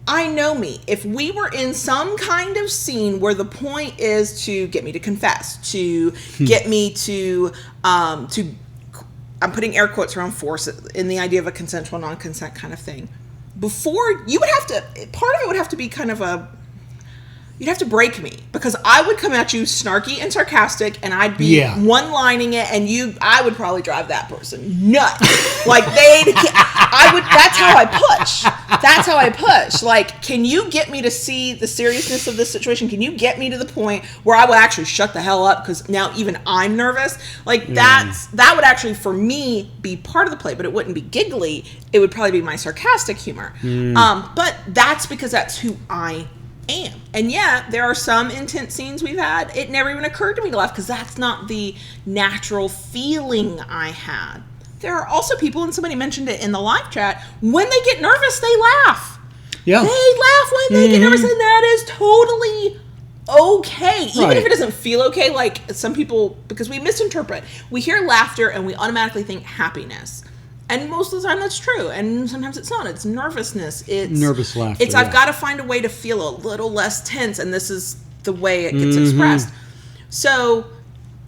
I know me. If we were in some kind of scene where the point is to get me to confess, to get me to I'm putting air quotes around force in the idea of a consensual, non-consent kind of thing. Before, you would have to, part of it would have to be kind of you'd have to break me, because I would come at you snarky and sarcastic, and I'd be one-lining it, and I would probably drive that person nuts. Like, that's how I push. Like, can you get me to see the seriousness of this situation? Can you get me to the point where I will actually shut the hell up, because now even I'm nervous? Like, that would actually, for me, be part of the play, but it wouldn't be giggly. It would probably be my sarcastic humor. But that's because that's who I am. And yeah, there are some intense scenes we've had. It never even occurred to me to laugh, because that's not the natural feeling I had. There are also people, and somebody mentioned it in the live chat, when they get nervous, they laugh. Yeah. They laugh when they get nervous, and that is totally okay. Even if it doesn't feel okay, like some people, because we misinterpret. We hear laughter and we automatically think happiness. And most of the time that's true. And sometimes it's not. It's nervousness. It's nervous laughter. It's I've got to find a way to feel a little less tense, and this is the way it gets expressed. So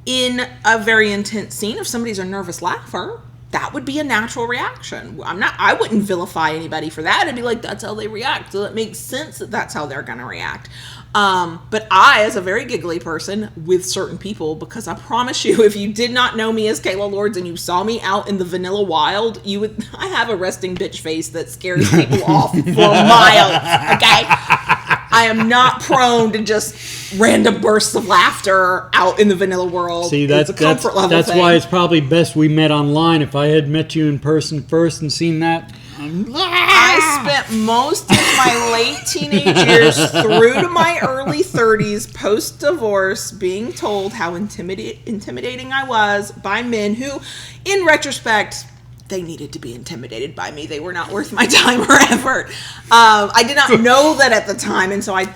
in a very intense scene, if somebody's a nervous laugher, that would be a natural reaction. I wouldn't vilify anybody for that. It'd be like, that's how they react. So it makes sense that that's how they're going to react. But I, as a very giggly person with certain people, because I promise you, if you did not know me as Kayla Lords and you saw me out in the vanilla wild, I have a resting bitch face that scares people off for miles, okay? I am not prone to just random bursts of laughter out in the vanilla world. See, that's why it's probably best we met online. If I had met you in person first and seen that... I spent most of my late teenage years through to my early 30s post-divorce being told how intimidating I was by men who, in retrospect, they needed to be intimidated by me. They were not worth my time or effort. I did not know that at the time, and so I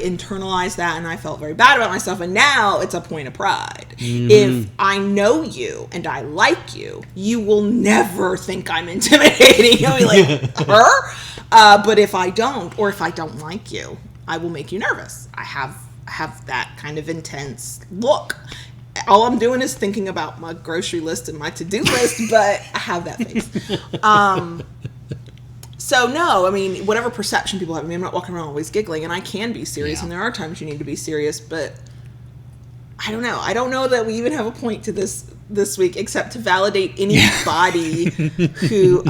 internalized that, and I felt very bad about myself, and now it's a point of pride. If I know you and I like you, you will never think I'm intimidating. You'll be like, her? But if I don't, or if I don't like you, I will make you nervous. I have that kind of intense look. All I'm doing is thinking about my grocery list and my to-do list, but I have that face. So no, I mean, whatever perception people have of me, I'm not walking around always giggling, and I can be serious, and there are times you need to be serious, but I don't know. I don't know that we even have a point to this week, except to validate anybody who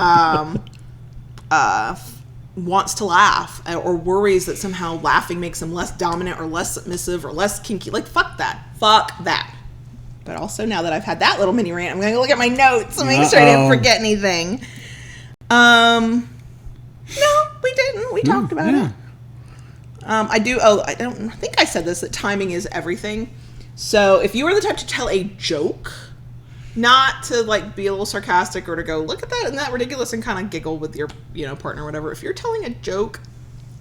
wants to laugh or worries that somehow laughing makes them less dominant or less submissive or less kinky. Like, fuck that. But also, now that I've had that little mini rant, I'm going to look at my notes and make sure I didn't forget anything. No, we didn't. We talked about it. I don't think I said this, that timing is everything. So if you were the type to tell a joke, not to like be a little sarcastic or to go, look at that, isn't that ridiculous, and kind of giggle with your, partner or whatever. If you're telling a joke,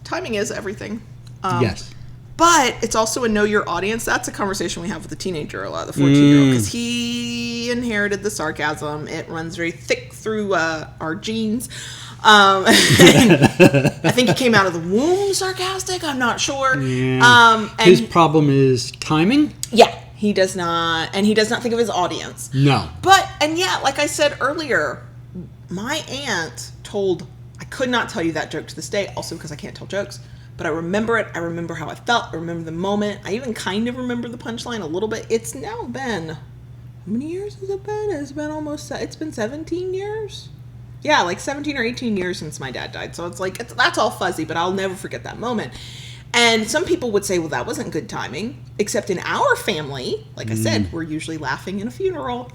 timing is everything. Yes. But it's also a know your audience. That's a conversation we have with the teenager a lot, the 14-year-old, because he inherited the sarcasm. It runs very thick through our genes. I think he came out of the womb sarcastic. I'm not sure. Yeah. And his problem is timing? Yeah, he does not. And he does not think of his audience. No. But, and yeah, like I said earlier, my aunt I could not tell you that joke to this day, also because I can't tell jokes. But I remember it. I remember how I felt. I remember the moment. I even kind of remember the punchline a little bit. It's now been, how many years has it been? It's been 17 years? Yeah, like 17 or 18 years since my dad died. So it's like, that's all fuzzy, but I'll never forget that moment. And some people would say, well, that wasn't good timing. Except in our family, like I said, we're usually laughing in a funeral.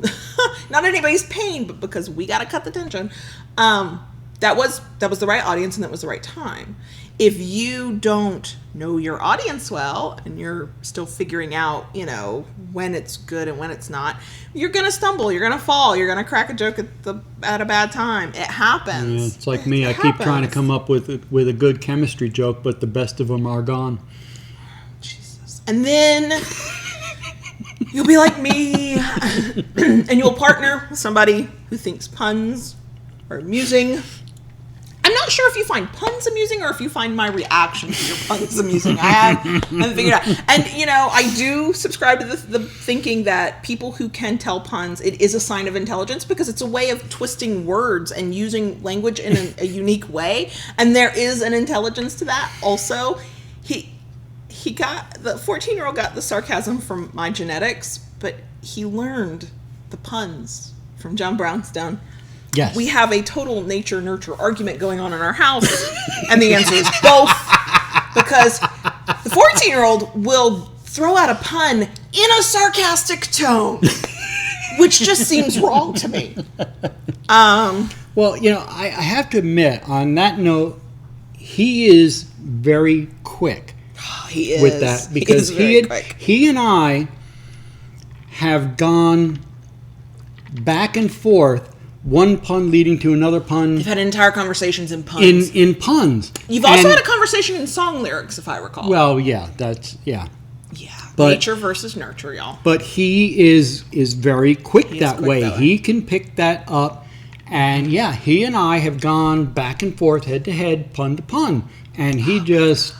Not anybody's pain, but because we got to cut the tension. That was the right audience and that was the right time. If you don't know your audience well and you're still figuring out, when it's good and when it's not, you're going to stumble, you're going to fall, you're going to crack a joke at a bad time. It happens. Yeah, it's like me. I keep trying to come up with a good chemistry joke, but the best of them are gone. Jesus. And then you'll be like me and you'll partner with somebody who thinks puns are amusing. I'm not sure if you find puns amusing or if you find my reaction to your puns amusing. I haven't figured it out. And, I do subscribe to the thinking that people who can tell puns, it is a sign of intelligence because it's a way of twisting words and using language in a unique way. And there is an intelligence to that. Also, the 14-year-old got the sarcasm from my genetics, but he learned the puns from John Brownstone. Yes. We have a total nature-nurture argument going on in our house, and the answer is both, because the 14-year-old will throw out a pun in a sarcastic tone, which just seems wrong to me. Well, I have to admit, on that note, he is very quick. He is. With that, because he and I have gone back and forth, one pun leading to another pun. You've had entire conversations in puns. In puns. You've also had a conversation in song lyrics, if I recall. Well, yeah, Yeah, but, nature versus nurture, y'all. But he is very quick that way. He can pick that up. And yeah, he and I have gone back and forth, head to head, pun to pun. And he just...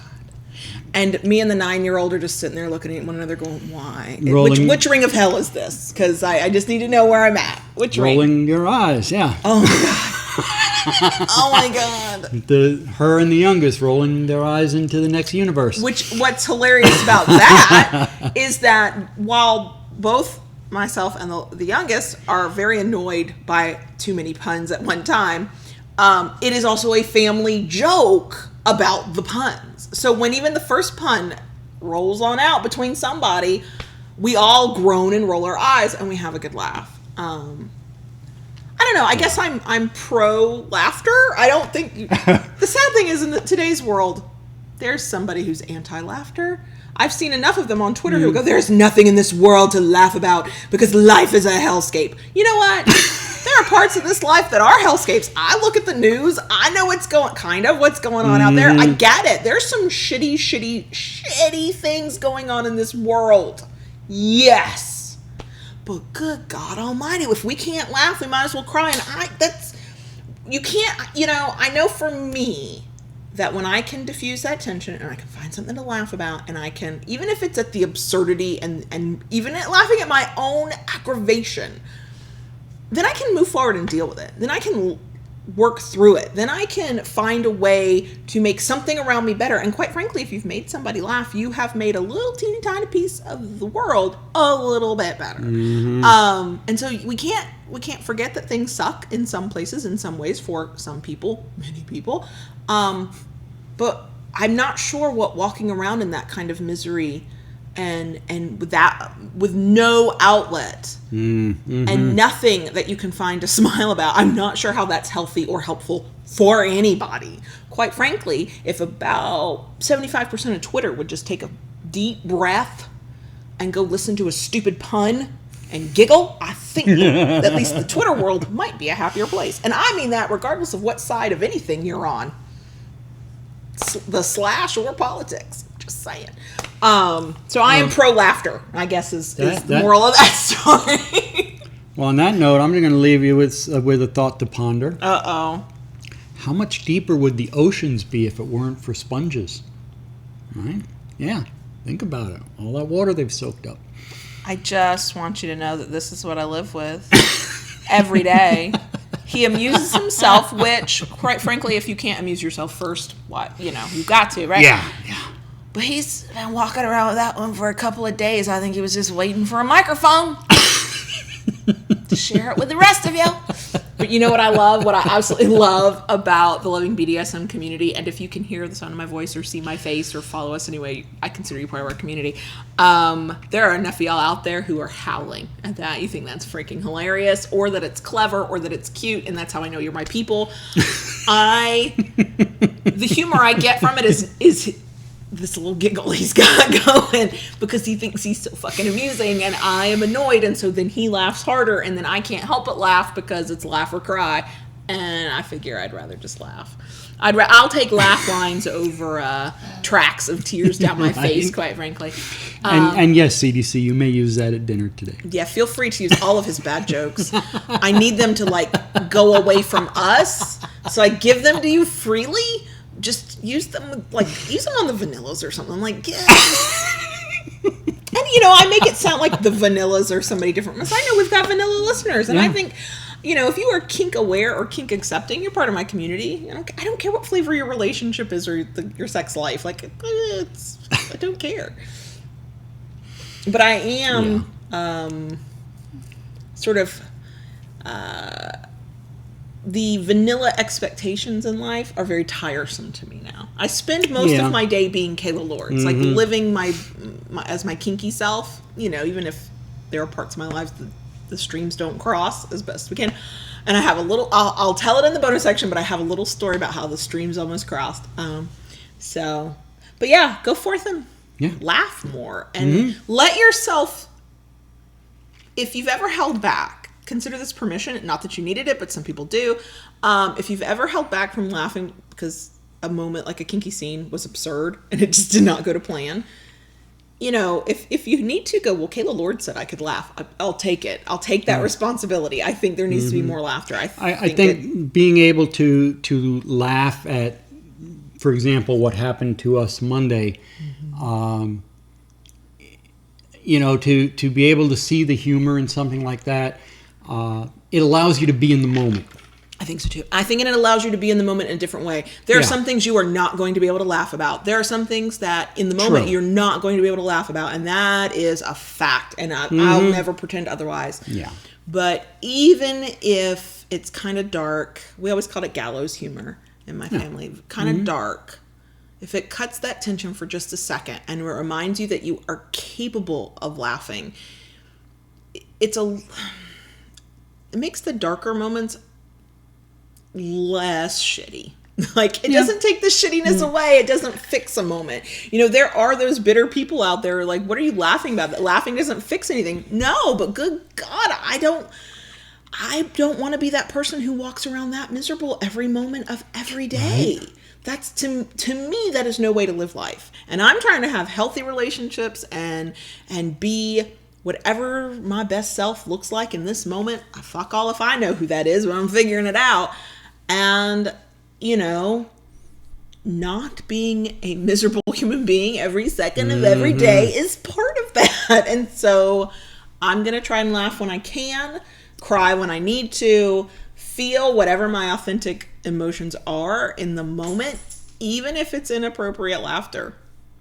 And me and the 9-year-old are just sitting there looking at one another going, why? Which ring of hell is this? Because I just need to know where I'm at. Which ring? Rolling your eyes, yeah. Oh, my God. Oh, my God. Her and the youngest rolling their eyes into the next universe. What's hilarious about that is that while both myself and the youngest are very annoyed by too many puns at one time, it is also a family joke about the puns. So when even the first pun rolls on out between somebody, we all groan and roll our eyes and we have a good laugh. I don't know. I guess I'm pro laughter. I don't think the sad thing is in today's world, there's somebody who's anti-laughter. I've seen enough of them on Twitter who go, "There's nothing in this world to laugh about because life is a hellscape." You know what? There are parts of this life that are hellscapes. I look at the news. I know what's going on out there. I get it. There's some shitty things going on in this world. Yes. But good God almighty, if we can't laugh, we might as well cry. And I know for me that when I can diffuse that tension and I can find something to laugh about and I can, even if it's at the absurdity and even at laughing at my own aggravation, then I can move forward and deal with it. Then I can work through it. Then I can find a way to make something around me better. And quite frankly, if you've made somebody laugh, you have made a little teeny tiny piece of the world a little bit better. And so we can't forget that things suck in some places, in some ways, for some people, many people. But I'm not sure what walking around in that kind of misery and with no outlet and nothing that you can find to smile about, I'm not sure how that's healthy or helpful for anybody. Quite frankly, if about 75% of Twitter would just take a deep breath and go listen to a stupid pun and giggle, I think that at least the Twitter world might be a happier place. And I mean that regardless of what side of anything you're on. The slash or politics. Just saying. So I am pro laughter, I guess is the moral of that story. Well, on that note, I'm going to leave you with a thought to ponder. Uh-oh. How much deeper would the oceans be if it weren't for sponges? Right? Yeah. Think about it. All that water they've soaked up. I just want you to know that this is what I live with every day. He amuses himself, which, quite frankly, if you can't amuse yourself first, you've got to, right? Yeah. But he's been walking around with that one for a couple of days. I think he was just waiting for a microphone to share it with the rest of you. But you know what I love? What I absolutely love about the loving BDSM community, and if you can hear the sound of my voice or see my face or follow us anyway, I consider you part of our community. There are enough of y'all out there who are howling at that. You think that's freaking hilarious, or that it's clever, or that it's cute, and that's how I know you're my people. The humor I get from it is this little giggle he's got going because he thinks he's so fucking amusing and I am annoyed, and so then he laughs harder and then I can't help but laugh because it's laugh or cry, and I figure I'd rather just laugh. I'll take laugh lines over tracks of tears down my face, quite frankly. And yes, CDC, you may use that at dinner today. Yeah, feel free to use all of his bad jokes. I need them to go away from us, so I give them to you freely. Just use them on the vanillas or something. And I make it sound like the vanillas are somebody different. Because I know we've got vanilla listeners, and I think, if you are kink aware or kink accepting, you're part of my community. I don't care what flavor your relationship is or your sex life. I don't care. But I am sort of. The vanilla expectations in life are very tiresome to me now. I spend most of my day being Kayla Lords, living my as my kinky self. Even if there are parts of my life that the streams don't cross as best we can. And I have a little. I'll tell it in the bonus section, but I have a little story about how the streams almost crossed. But yeah, go forth and laugh more and let yourself. If you've ever held back. Consider this permission. Not that you needed it, but some people do. If you've ever held back from laughing because a moment like a kinky scene was absurd and it just did not go to plan, if you need to go, well, Kayla Lord said I could laugh. I'll take it. I'll take that responsibility. I think there needs to be more laughter. I think being able to laugh at, for example, what happened to us Monday, to be able to see the humor in something like that, it allows you to be in the moment. I think so too. I think it allows you to be in the moment in a different way. There are some things you are not going to be able to laugh about. There are some things that in the moment you're not going to be able to laugh about, and that is a fact, and I'll never pretend otherwise. Yeah. But even if it's kind of dark, we always called it gallows humor in my family, kind of dark. If it cuts that tension for just a second and it reminds you that you are capable of laughing, it makes the darker moments less shitty. It doesn't take the shittiness away. It doesn't fix a moment. There are those bitter people out there like, what are you laughing about? That laughing doesn't fix anything. No, but good God, I don't want to be that person who walks around that miserable every moment of every day. Right. That's to me, that is no way to live life. And I'm trying to have healthy relationships and be whatever my best self looks like in this moment. Fuck all if I know who that is, but I'm figuring it out. And, not being a miserable human being every second of every day is part of that. And so I'm going to try and laugh when I can, cry when I need to, feel whatever my authentic emotions are in the moment, even if it's inappropriate laughter.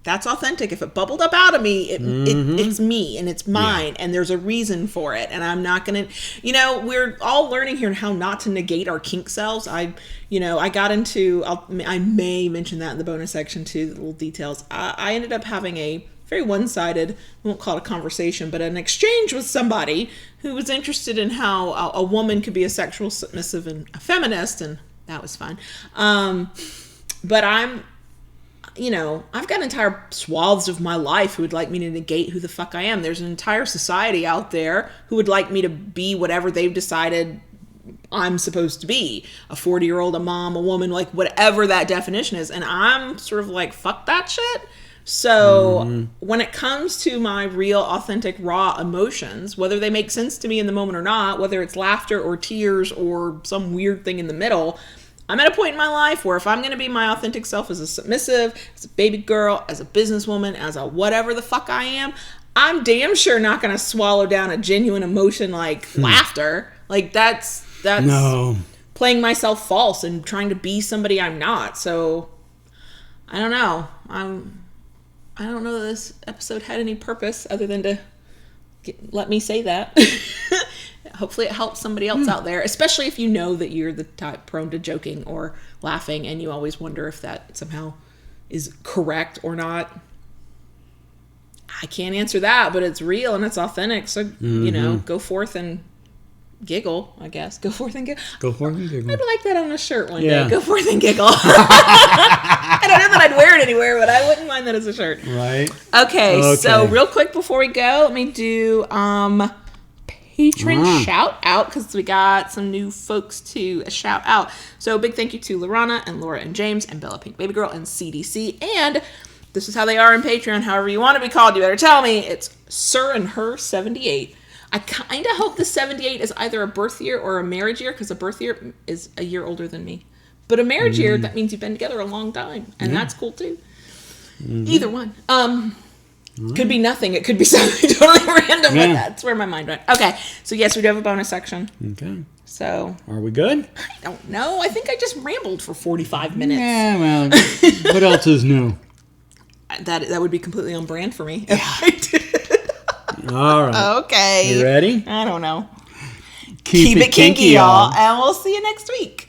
That's authentic. If it bubbled up out of me, it's me and it's mine, and there's a reason for it. And I'm not going to, we're all learning here how not to negate our kink selves. I may mention that in the bonus section too, the little details. I ended up having a very one-sided, I won't call it a conversation, but an exchange with somebody who was interested in how a woman could be a sexual submissive and a feminist, and that was fun. But you know, I've got entire swaths of my life who would like me to negate who the fuck I am. There's an entire society out there who would like me to be whatever they've decided I'm supposed to be. A 40-year-old, a mom, a woman, like whatever that definition is. And I'm sort of like, fuck that shit. So when it comes to my real, authentic, raw emotions, whether they make sense to me in the moment or not, whether it's laughter or tears or some weird thing in the middle, I'm at a point in my life where if I'm going to be my authentic self as a submissive, as a baby girl, as a businesswoman, as a whatever the fuck I am, I'm damn sure not going to swallow down a genuine emotion like laughter. Like that's No. playing myself false and trying to be somebody I'm not. So I don't know. I don't know that this episode had any purpose other than to let me say that. Hopefully it helps somebody else out there, especially if you know that you're the type prone to joking or laughing and you always wonder if that somehow is correct or not. I can't answer that, but it's real and it's authentic. So, you know, go forth and giggle, I guess. Go forth and giggle. Go forth and giggle. I'd like that on a shirt one day. Go forth and giggle. I don't know that I'd wear it anywhere, but I wouldn't mind that as a shirt. Right. Okay, so real quick before we go, let me do patron shout out because we got some new folks to shout out. So big thank you to Lorana and Laura and James and Bella Pink Baby Girl and CDC. And this is how they are in Patreon. However you want to be called, you better tell me. It's Sir and Her 78. I kind of hope the 78 is either a birth year or a marriage year because a birth year is a year older than me. But a marriage year, that means you've been together a long time. And that's cool too. Either one. Could be nothing. It could be something totally random. But that's where my mind went. Okay. So yes, we do have a bonus section. Okay. So. Are we good? I don't know. I think I just rambled for 45 minutes. Yeah, well, what else is new? That would be completely on brand for me if I did. All right. Okay. You ready? I don't know. Keep it kinky, y'all. And we'll see you next week.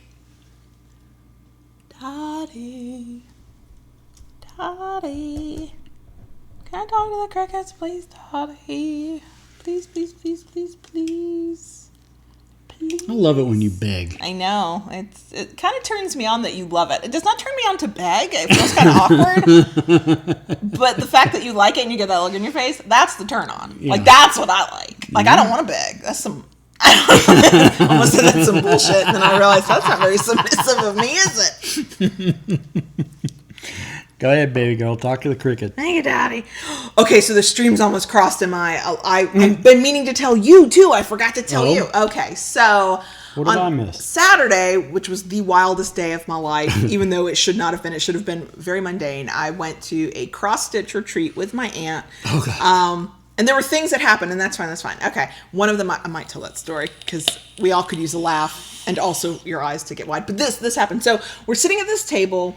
Dottie. Dottie. Can I talk to the crickets, please, Dottie? Please, please, please, please, please. Please. I love it when you beg. I know. It kind of turns me on that you love it. It does not turn me on to beg. It feels kind of awkward. But the fact that you like it and you get that look in your face, that's the turn on. Yeah. Like, that's what I like. Like, I don't want to beg. That's some... I almost said that's some bullshit. And then I realized that's not very submissive of me, is it? Go ahead, baby girl. Talk to the cricket. Thank you, Daddy. Okay, so the stream's almost crossed in my... I've been meaning to tell you, too. I forgot to tell you. Okay, so... What did I miss? Saturday, which was the wildest day of my life, even though it should not have been. It should have been very mundane. I went to a cross-stitch retreat with my aunt. Okay. And there were things that happened, and that's fine, that's fine. Okay, one of them, I might tell that story, because we all could use a laugh, and also your eyes to get wide. But this happened. So we're sitting at this table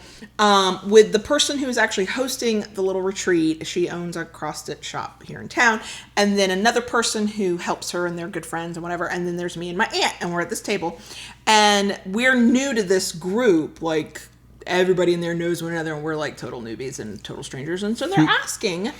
with the person who is actually hosting the little retreat. She owns a cross-stitch shop here in town. And then another person who helps her, and they're good friends and whatever. And then there's me and my aunt, and we're at this table. And we're new to this group, like... Everybody in there knows one another, and we're like total newbies and total strangers. And so they're asking...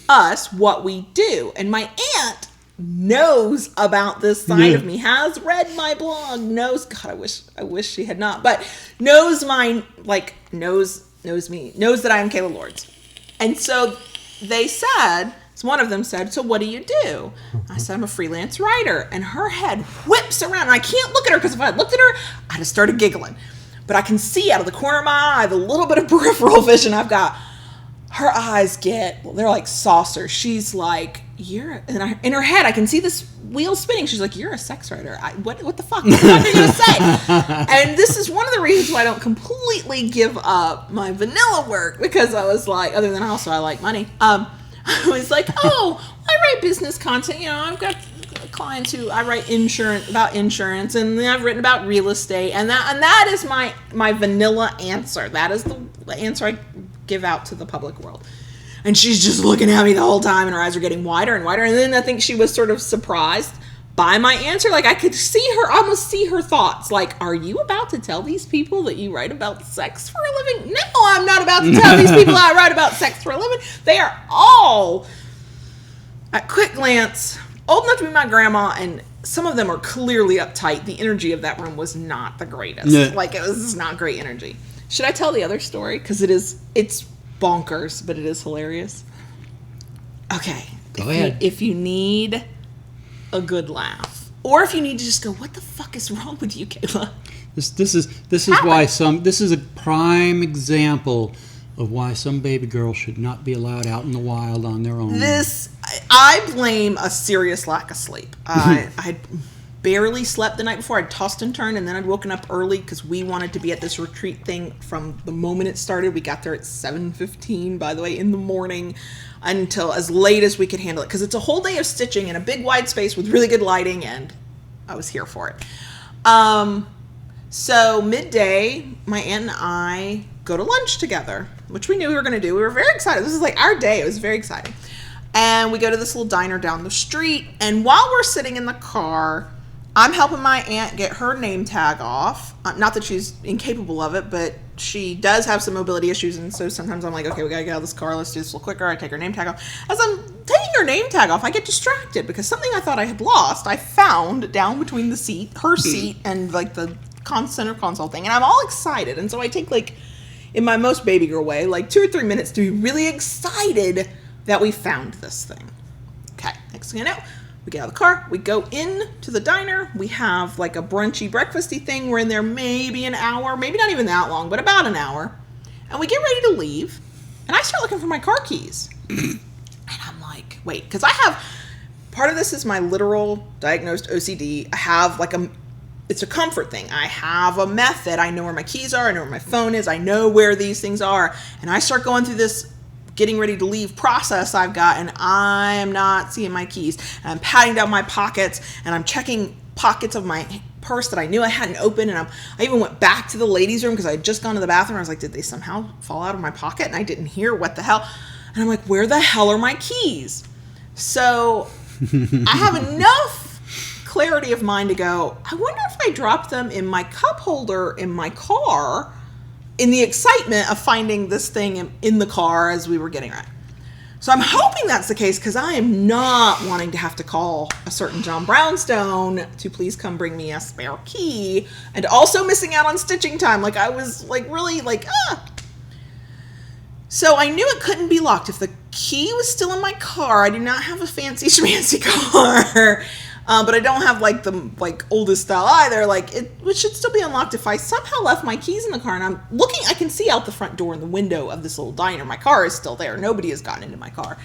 us what we do, and my aunt knows about this side of me, has read my blog, knows, God, I wish she had not, but knows my, like, knows me, knows that I am Kayla Lords. And so they said, so one of them said, so what do you do? I said, I'm a freelance writer. And her head whips around, and I can't look at her, because if I had looked at her, I'd have started giggling. But I can see out of the corner of my eye the little bit of peripheral vision I've got. Her eyes they're like saucers. She's like, in her head, I can see this wheel spinning. She's like, you're a sex writer. What the fuck? What the fuck are you going to say? And this is one of the reasons why I don't completely give up my vanilla work, because I was like, other than also I like money. I was like, I write business content. You know, I've got clients who I write about insurance, and then I've written about real estate, and that is my vanilla answer. That is the answer I give out to the public world. And she's just looking at me the whole time, and her eyes are getting wider and wider. And then I think she was sort of surprised by my answer. Like, I could almost see her thoughts. Like, are you about to tell these people that you write about sex for a living? No, I'm not about to tell these people I write about sex for a living. They are all, at quick glance, old enough to be my grandma, and some of them are clearly uptight. The energy of that room was not the greatest. Yeah. Like, it was not great energy. Should I tell the other story? Because it's bonkers, but it is hilarious. Okay. Go ahead. If you need a good laugh, or if you need to just go, what the fuck is wrong with you, Kayla? This is why this is a prime example of why some baby girls should not be allowed out in the wild on their own. I blame a serious lack of sleep. I barely slept the night before. I'd tossed and turned, and then I'd woken up early because we wanted to be at this retreat thing from the moment it started. We got there at 7:15, by the way, in the morning, until as late as we could handle it, because it's a whole day of stitching in a big wide space with really good lighting, and I was here for it. So midday, my aunt and I go to lunch together, which we knew we were going to do. We were very excited. This is like our day. It was very exciting. And we go to this little diner down the street, and while we're sitting in the car, I'm helping my aunt get her name tag off. Not that she's incapable of it, but she does have some mobility issues, and so sometimes I'm like, okay, we gotta get out of this car. Let's do this a little quicker. I take her name tag off. As I'm taking her name tag off, I get distracted because something I thought I had lost, I found down between the seat, her seat, and like the center console thing, and I'm all excited. And so I take, like, in my most baby girl way, like 2 or 3 minutes to be really excited that we found this thing. Okay, next thing I know, we get out of the car, we go in to the diner, we have like a brunchy breakfasty thing. We're in there maybe an hour, maybe not even that long, but about an hour. And we get ready to leave, and I start looking for my car keys. And I'm like, wait, because I have, part of this is my literal diagnosed OCD. I have like it's a comfort thing. I have a method. I know where my keys are. I know where my phone is. I know where these things are. And I start going through this getting ready to leave process I've got, and I am not seeing my keys. And I'm patting down my pockets, and I'm checking pockets of my purse that I knew I hadn't opened. And I even went back to the ladies' room because I had just gone to the bathroom. I was like, did they somehow fall out of my pocket? And I didn't hear. What the hell? And I'm like, where the hell are my keys? So I have enough clarity of mind to go, I wonder if I dropped them in my cup holder in my car in the excitement of finding this thing in the car as we were getting ready. So I'm hoping that's the case, because I am not wanting to have to call a certain John Brownstone to please come bring me a spare key, and also missing out on stitching time. Like, I was like really like, So I knew it couldn't be locked. If the key was still in my car, I do not have a fancy schmancy car. But I don't have like the oldest style either. Like, it should still be unlocked. If I somehow left my keys in the car, and I'm looking, I can see out the front door in the window of this little diner. My car is still there. Nobody has gotten into my car.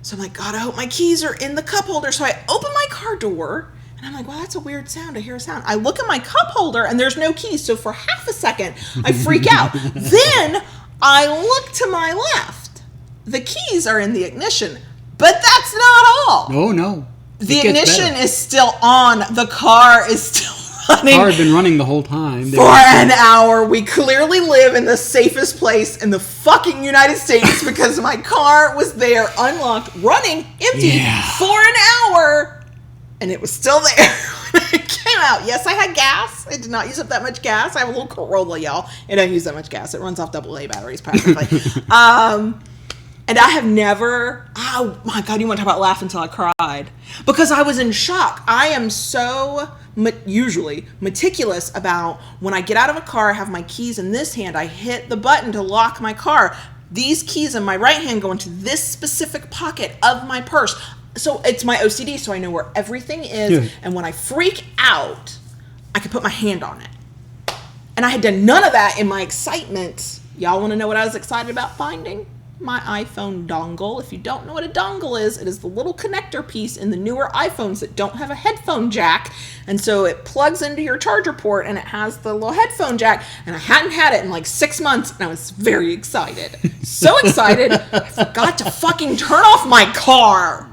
So I'm like, God, I hope my keys are in the cup holder. So I open my car door, and I'm like, well, that's a weird sound. I hear a sound. I look at my cup holder, and there's no keys. So for half a second, I freak out. Then I look to my left. The keys are in the ignition, but that's not all. Oh, no. The ignition is still on. The car is still running. The car had been running the whole time. For an hour. We clearly live in the safest place in the fucking United States because my car was there, unlocked, running, empty for an hour, and it was still there when I came out. Yes, I had gas. I did not use up that much gas. I have a little Corolla, y'all. It doesn't use that much gas. It runs off AA batteries practically. And I have never, oh my God, you want to talk about laugh until I cried? Because I was in shock. I am so usually meticulous about when I get out of a car, I have my keys in this hand, I hit the button to lock my car. These keys in my right hand go into this specific pocket of my purse. So it's my OCD, so I know where everything is. Yeah. And when I freak out, I can put my hand on it. And I had done none of that in my excitement. Y'all want to know what I was excited about finding? My iPhone dongle. If you don't know what a dongle is, it is the little connector piece in the newer iPhones that don't have a headphone jack, and so it plugs into your charger port and it has the little headphone jack, and I hadn't had it in like 6 months, and I was very excited. So excited, I forgot to fucking turn off my car.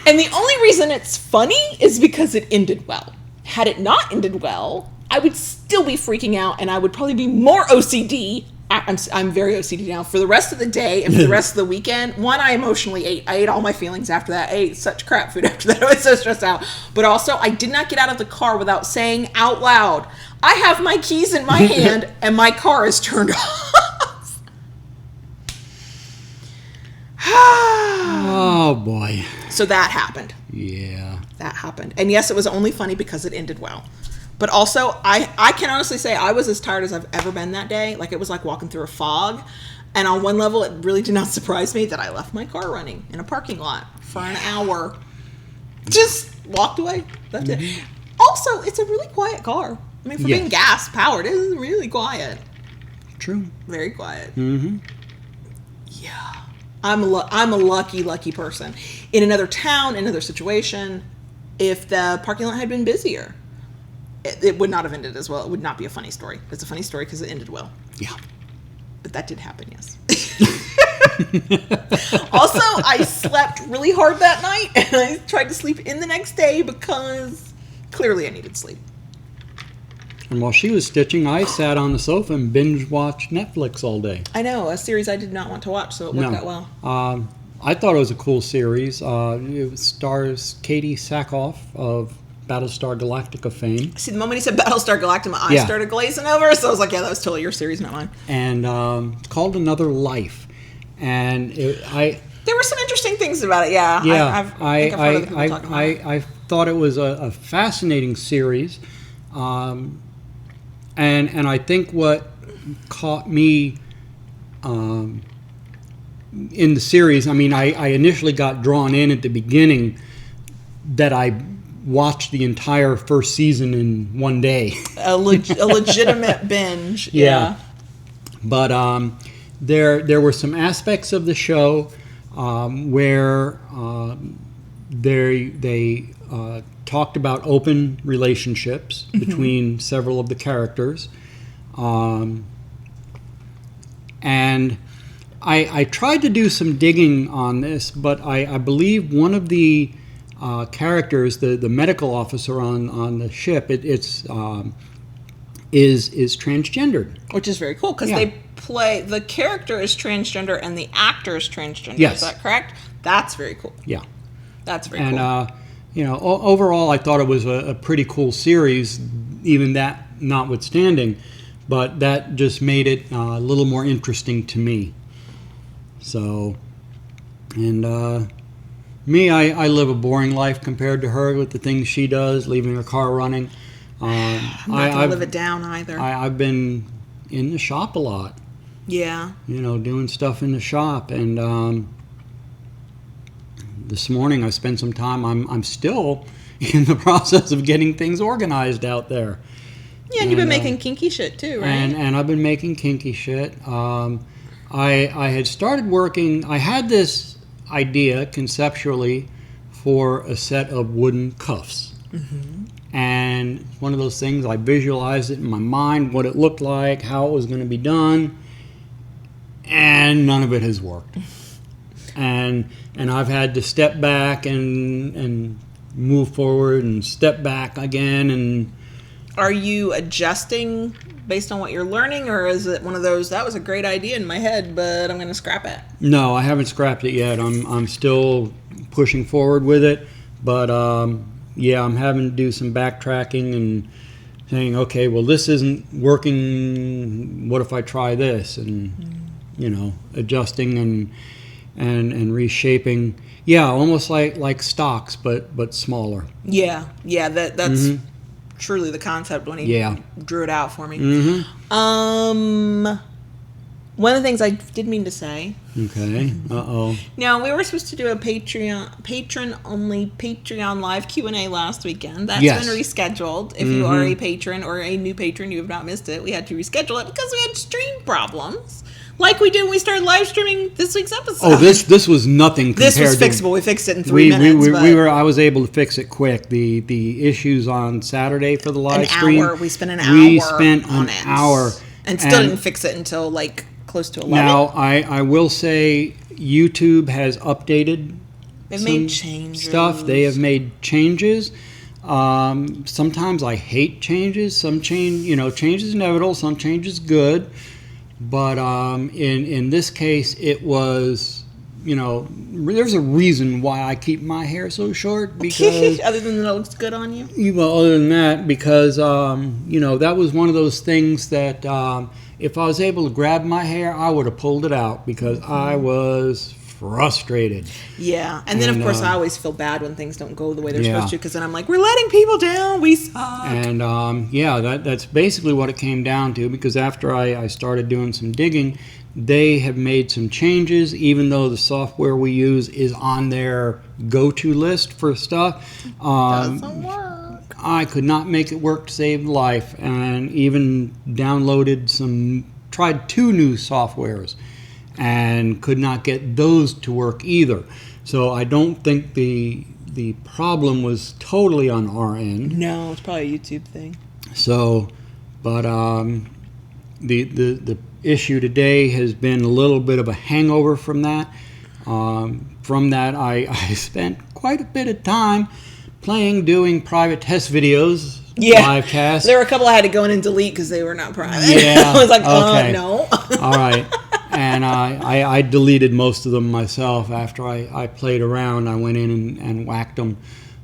And the only reason it's funny is because it ended well. Had it not ended well, I would still be freaking out, and I would probably be more OCD. I'm very OCD now for the rest of the day and for the rest of the weekend. One, I emotionally ate. I ate all my feelings after that. I ate such crap food after that. I was so stressed out. But also, I did not get out of the car without saying out loud, I have my keys in my hand and my car is turned off. Oh, boy. So that happened. Yeah. That happened. And yes, it was only funny because it ended well. But also, I can honestly say I was as tired as I've ever been that day. Like, it was like walking through a fog. And on one level, it really did not surprise me that I left my car running in a parking lot for an hour. Just walked away. That's it. Also, it's a really quiet car. I mean, for being gas powered, it is really quiet. True. Very quiet. Mm-hmm. Yeah. I'm a lucky person. In another town, another situation, if the parking lot had been busier, it would not have ended as well. It would not be a funny story. It's a funny story because it ended well. Yeah. But that did happen, yes. Also, I slept really hard that night, and I tried to sleep in the next day because clearly I needed sleep. And while she was stitching, I sat on the sofa and binge-watched Netflix all day. I know, a series I did not want to watch, so it worked out well. I thought it was a cool series. It stars Katie Sackhoff of Battlestar Galactica fame. See, the moment he said Battlestar Galactica, my eyes started glazing over, so I was like, yeah, that was totally your series, not mine. And it's called Another Life. And there were some interesting things about it, yeah. Yeah, I think I've heard other people talking about it. I thought it was a fascinating series. And I think what caught me in the series, I mean, I initially got drawn in at the beginning that I watched the entire first season in one day. a legitimate binge. Yeah. But there were some aspects of the show where they talked about open relationships between several of the characters. And I tried to do some digging on this, but I believe one of the characters, the medical officer on the ship, is transgendered, which is very cool because the character is transgender and the actor is transgender. Yes. Is that correct? That's very cool. Yeah, that's very cool. And overall, I thought it was a pretty cool series, even that notwithstanding. But that just made it a little more interesting to me. So, and me, I live a boring life compared to her with the things she does, leaving her car running. I'm not going to live it down either. I've been in the shop a lot. Yeah. Doing stuff in the shop. And this morning I spent some time, I'm still in the process of getting things organized out there. Yeah, and you've been making kinky shit too, right? And I've been making kinky shit. I had started working, I had this idea conceptually for a set of wooden cuffs. Mm-hmm. And one of those things, I visualized it in my mind, what it looked like, how it was going to be done, and none of it has worked. And I've had to step back and move forward and step back again. And are you adjusting based on what you're learning, or is it one of those, that was a great idea in my head, but I'm going to scrap it? No, I haven't scrapped it yet. I'm still pushing forward with it, but yeah, I'm having to do some backtracking and saying, okay, well, this isn't working. What if I try this? And adjusting and reshaping. Yeah, almost like stocks, but smaller. Yeah, that's truly the concept when he drew it out for me. Mm-hmm. One of the things I did mean to say. Okay. Now, we were supposed to do a patron-only Patreon live Q&A last weekend. That's been rescheduled. If you are a patron or a new patron, you have not missed it. We had to reschedule it because we had stream problems. Like we did when we started live streaming this week's episode. Oh, this was nothing compared to... This was fixable. We fixed it in 3 minutes. I was able to fix it quick. The issues on Saturday for the live stream... We spent an hour on it. And still didn't fix it until close to 11. Now, I will say YouTube has updated They've made changes. Stuff. They have made changes. Sometimes I hate changes. Some change is inevitable. Some change is good. But in this case, it was, there's a reason why I keep my hair so short. Because other than that it looks good on you? Well, other than that, because, that was one of those things that if I was able to grab my hair, I would have pulled it out because I was frustrated. Yeah. And then, of course, I always feel bad when things don't go the way they're Yeah. supposed to, because then I'm like, we're letting people down. We suck. And that's basically what it came down to, because after I started doing some digging, they have made some changes, even though the software we use is on their go-to list for stuff. Doesn't work. I could not make it work to save life, and even tried 2 new softwares and could not get those to work either. So I don't think the problem was totally on our end. No, it's probably a YouTube thing. So, but the issue today has been a little bit of a hangover from that. I spent quite a bit of time doing private test videos, live casts. There were a couple I had to go in and delete because they were not private. Yeah, I was like, okay. No. All right. And I deleted most of them myself after I played around. I went in and whacked them.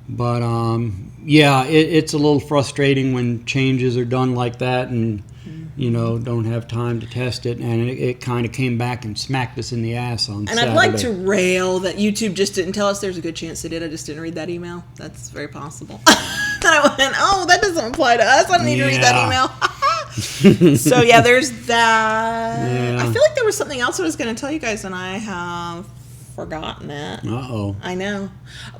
But, it's a little frustrating when changes are done like that and, don't have time to test it. And it kind of came back and smacked us in the ass on Saturday. And I'd like to rail that YouTube just didn't tell us. There's a good chance they did. I just didn't read that email. That's very possible. Then I went, that doesn't apply to us. I don't need to read that email. So, there's that. Yeah. I feel like there was something else I was going to tell you guys, and I have forgotten it. Uh-oh. I know.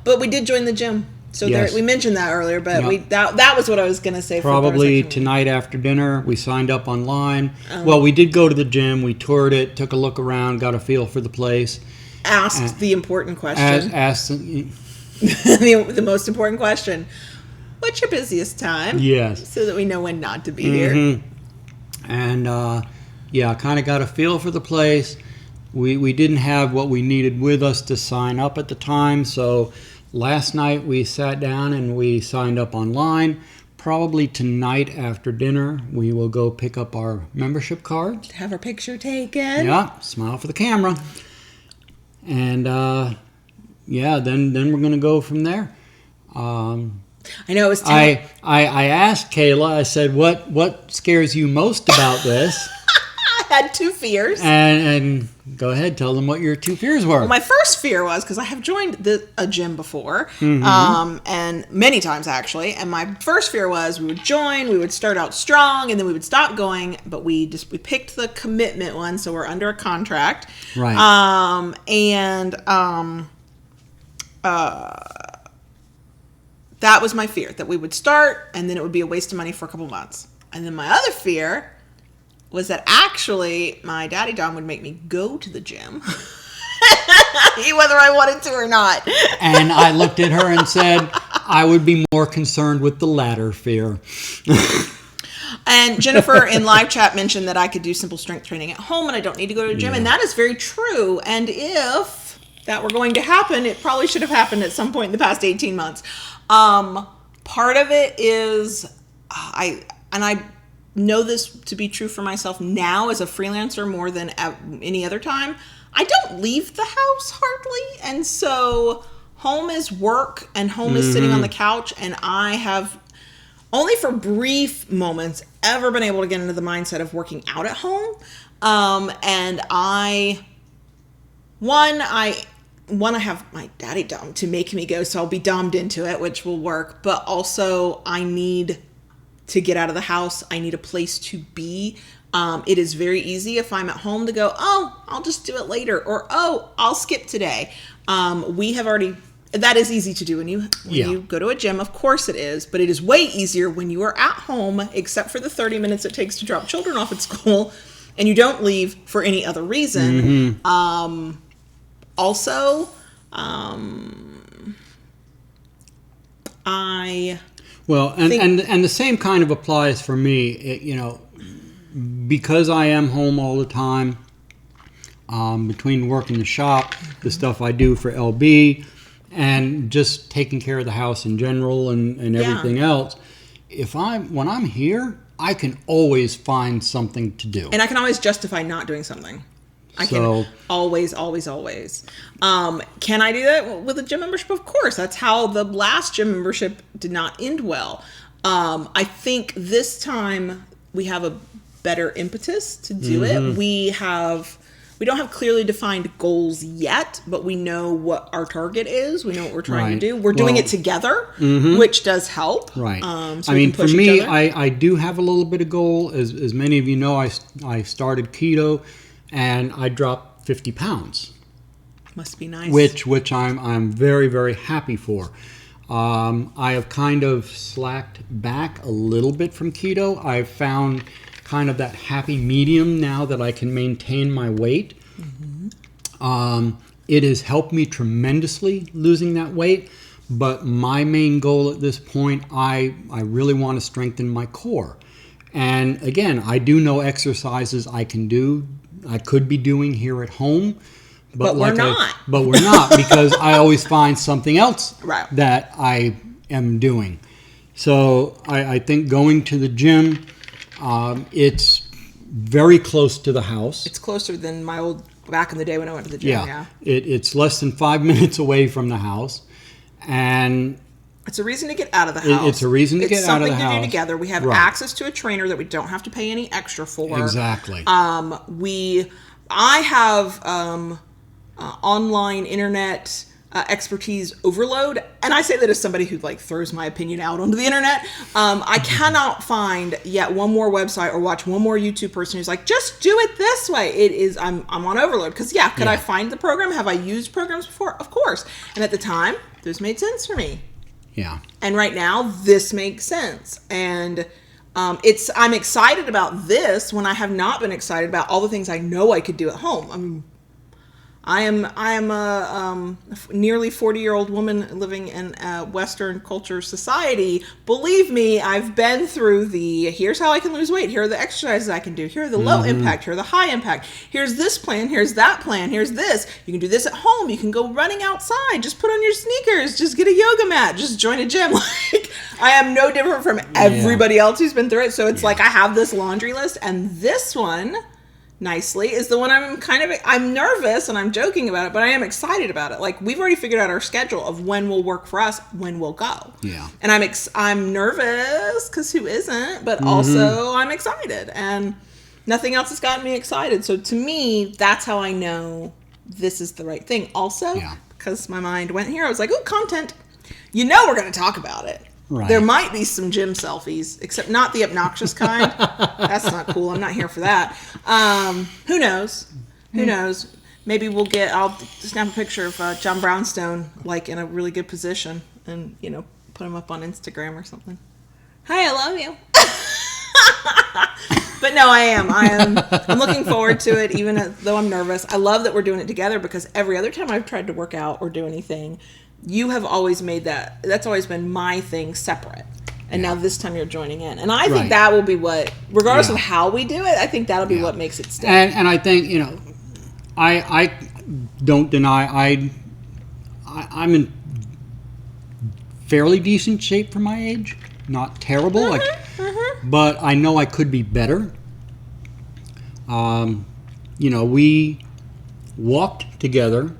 But we did join the gym. So Yes. we mentioned that earlier, but that was what I was going to say. Probably tonight after dinner, we signed up online. Well, we did go to the gym. We toured it, took a look around, got a feel for the place. Asked the important question. Asked the most important question. What's your busiest time? Yes. So that we know when not to be here. And, kind of got a feel for the place. We didn't have what we needed with us to sign up at the time, so last night we sat down and we signed up online. Probably tonight after dinner, we will go pick up our membership cards. Have our picture taken. Yeah, smile for the camera. And, then we're going to go from there. I know it was I asked Kayla, I said, what scares you most about this? I had 2 fears. And go ahead, tell them what your 2 fears were. Well, my first fear was, because I have joined a gym before, and many times actually, and my first fear was we would join, we would start out strong, and then we would stop going, but we picked the commitment one, so we're under a contract. Right. That was my fear, that we would start, and then it would be a waste of money for a couple months. And then my other fear was that actually my daddy Dom would make me go to the gym, whether I wanted to or not. And I looked at her and said, I would be more concerned with the latter fear. And Jennifer in live chat mentioned that I could do simple strength training at home and I don't need to go to the gym. Yeah. And that is very true. And if that were going to happen, it probably should have happened at some point in the past 18 months. Part of it is, I know this to be true for myself now as a freelancer more than any other time. I don't leave the house hardly. And so home is work and home is sitting on the couch. And I have only for brief moments ever been able to get into the mindset of working out at home. And I have my daddy Dom to make me go, so I'll be dommed into it, which will work. But also I need to get out of the house. I need a place to be. It is very easy if I'm at home to go, I'll just do it later, or I'll skip today. That is easy to do when you go to a gym. Of course it is, but it is way easier when you are at home, except for the 30 minutes it takes to drop children off at school, and you don't leave for any other reason. Also, and the same kind of applies for me. Because I am home all the time, between work in the shop, the stuff I do for LB, and just taking care of the house in general and everything else. When I'm here, I can always find something to do, and I can always justify not doing something. I can always. Can I do that with a gym membership? Of course. That's how the last gym membership did not end well. I think this time we have a better impetus to do it. We have we don't have clearly defined goals yet, but we know what our target is. We know what we're trying to do. We're doing it together, which does help. Right. So I we mean, can push for me, each other. I do have a little bit of goal. As many of you know, I started keto, and I dropped 50 pounds. Must be nice. Which I'm very, very happy for. I have kind of slacked back a little bit from keto. I've found kind of that happy medium now that I can maintain my weight. It has helped me tremendously losing that weight, but my main goal at this point, I really want to strengthen my core. And again, I do know exercises I could be doing here at home. But we're not. But we're not, because I always find something else Right. that I am doing. So I think going to the gym, it's very close to the house. It's closer than my old back in the day when I went to the gym. Yeah. It's less than 5 minutes away from the house. And it's a reason to get out of the house. It's a reason to get out of the house. It's something to do together. We have access to a trainer that we don't have to pay any extra for. Exactly. I have online internet expertise overload, and I say that as somebody who like throws my opinion out onto the internet. I cannot find yet one more website or watch one more YouTube person who's like, just do it this way. It is I'm on overload, because could I find the program? Have I used programs before? Of course. And at the time, this made sense for me. Yeah. And right now, this makes sense. And I'm excited about this when I have not been excited about all the things I know I could do at home. I am a nearly 40-year-old woman living in a Western culture society. Believe me, I've been through here's how I can lose weight. Here are the exercises I can do. Here are the low impact. Here are the high impact. Here's this plan. Here's that plan. Here's this. You can do this at home. You can go running outside. Just put on your sneakers. Just get a yoga mat. Just join a gym. Like, I am no different from everybody else who's been through it. So it's like I have this laundry list, and this one, nicely, is the one I'm nervous, and I'm joking about it, but I am excited about it. Like, we've already figured out our schedule of when will work for us, when we'll go. Yeah. And I'm nervous, because who isn't? But also I'm excited, and nothing else has gotten me excited. So to me, that's how I know this is the right thing. Also, because my mind went here, I was like, oh, content. We're going to talk about it. Right. There might be some gym selfies, except not the obnoxious kind. That's not cool. I'm not here for that. Who knows? Who knows? Maybe I'll snap a picture of John Brownstone, like in a really good position, and, put him up on Instagram or something. Hi, I love you. But no, I'm looking forward to it, even though I'm nervous. I love that we're doing it together, because every other time I've tried to work out or do anything, you have always made that's always been my thing, separate. And now this time you're joining in. And I think that will be what, regardless of how we do it, I think that'll be what makes it stick. And I think, I don't deny I'm in fairly decent shape for my age. Not terrible, but I know I could be better. We walked together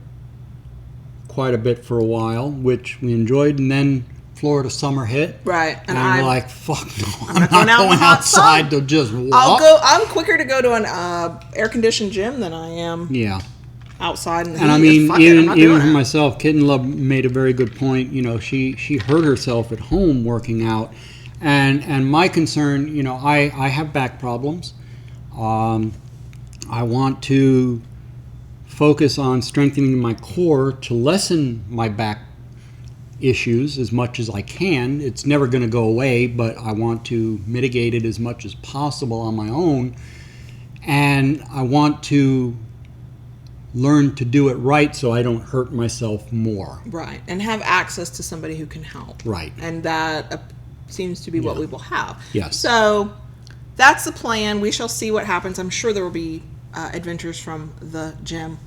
quite a bit for a while, which we enjoyed, and then Florida summer hit. Right. And we're like, fuck no, I'm not going outside to just walk. I'm quicker to go to an air-conditioned gym than I am outside in the heat. And I mean, even for myself, Kitten Love made a very good point. She hurt herself at home working out. And my concern, I have back problems. I want to focus on strengthening my core to lessen my back issues as much as I can. It's never going to go away, but I want to mitigate it as much as possible on my own. And I want to learn to do it right so I don't hurt myself more. Right. And have access to somebody who can help. Right. And that seems to be what we will have. Yes. So that's the plan. We shall see what happens. I'm sure there will be adventures from the gym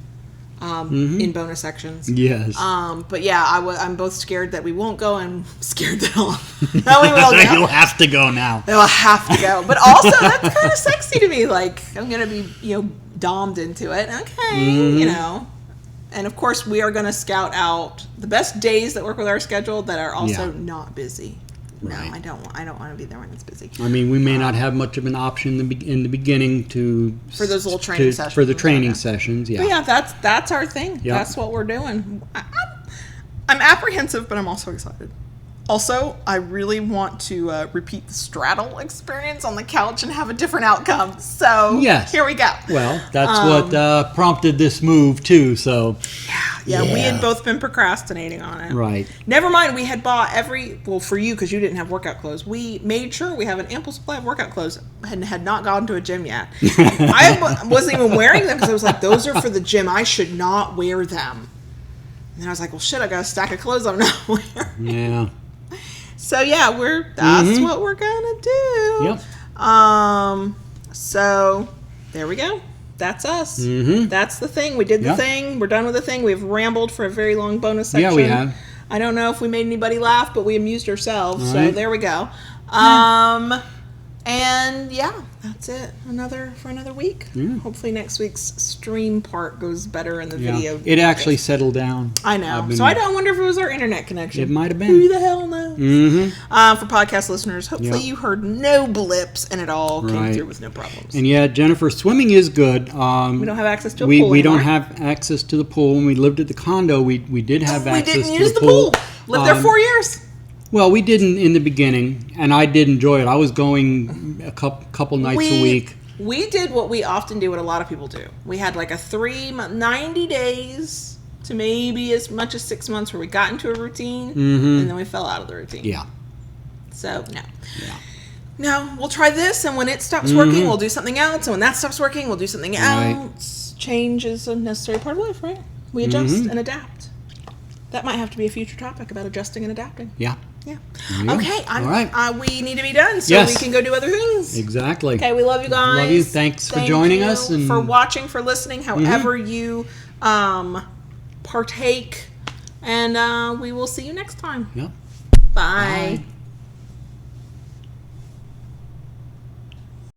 in bonus sections. Yes. But yeah, I'm both scared that we won't go and scared that we will go. You'll have to go now. I'll have to go. But also, that's kind of sexy to me. Like, I'm going to be, dommed into it. Okay, And of course, we are going to scout out the best days that work with our schedule that are also not busy. Right. No, I don't want to be there when it's busy. I mean, we may not have much of an option in the beginning For those little training sessions. For the training sessions, yeah. But yeah, that's our thing. Yeah. That's what we're doing. I'm apprehensive, but I'm also excited. Also, I really want to repeat the straddle experience on the couch and have a different outcome. So Yes. Here we go. Well, that's what prompted this move too. So Yeah, we had both been procrastinating on it. Right. Never mind, we had bought for you, because you didn't have workout clothes, we made sure we have an ample supply of workout clothes and had not gone to a gym yet. I wasn't even wearing them because I was like, those are for the gym. I should not wear them. And then I was like, well, shit, I got a stack of clothes I'm not wearing. Yeah. So yeah, that's what we're gonna do. Yep. So there we go. That's us. That's the thing. We did the thing. We're done with the thing. We've rambled for a very long bonus section. Yeah, we have. I don't know if we made anybody laugh, but we amused ourselves. All So right. there we go. And yeah, that's it. For another week. Yeah. Hopefully next week's stream part goes better in the Yeah. video. It actually settled down. I know. So I don't wonder if it was our internet connection. It might have been. Who the hell knows? Mm-hmm. For podcast listeners, hopefully Yep. you heard no blips and it all came Right. through with no problems. And yeah, Jennifer, swimming is good. We don't have access to a we pool we don't anymore. have access to the pool. When we lived at the condo, we did have We access didn't to use the the pool. Lived there 4 years. Well, we didn't in the beginning, and I did enjoy it. I was going a couple nights a week. We did what we often do, what a lot of people do. We had like a 3-90 days to maybe as much as 6 months where we got into a routine, and then we fell out of the routine. Yeah. So, no. Yeah. No, we'll try this, and when it stops working, we'll do something else, and when that stops working, we'll do something Right. else. Change is a necessary part of life, right? We adjust and adapt. That might have to be a future topic about adjusting and adapting. Yeah. Yeah. Yeah. Okay. All right. We need to be done so Yes. we can go do other things. Exactly. Okay. We love you guys. Love you. Thanks for joining us and for watching, for listening, however you partake, and we will see you next time. Yep. Bye. Bye.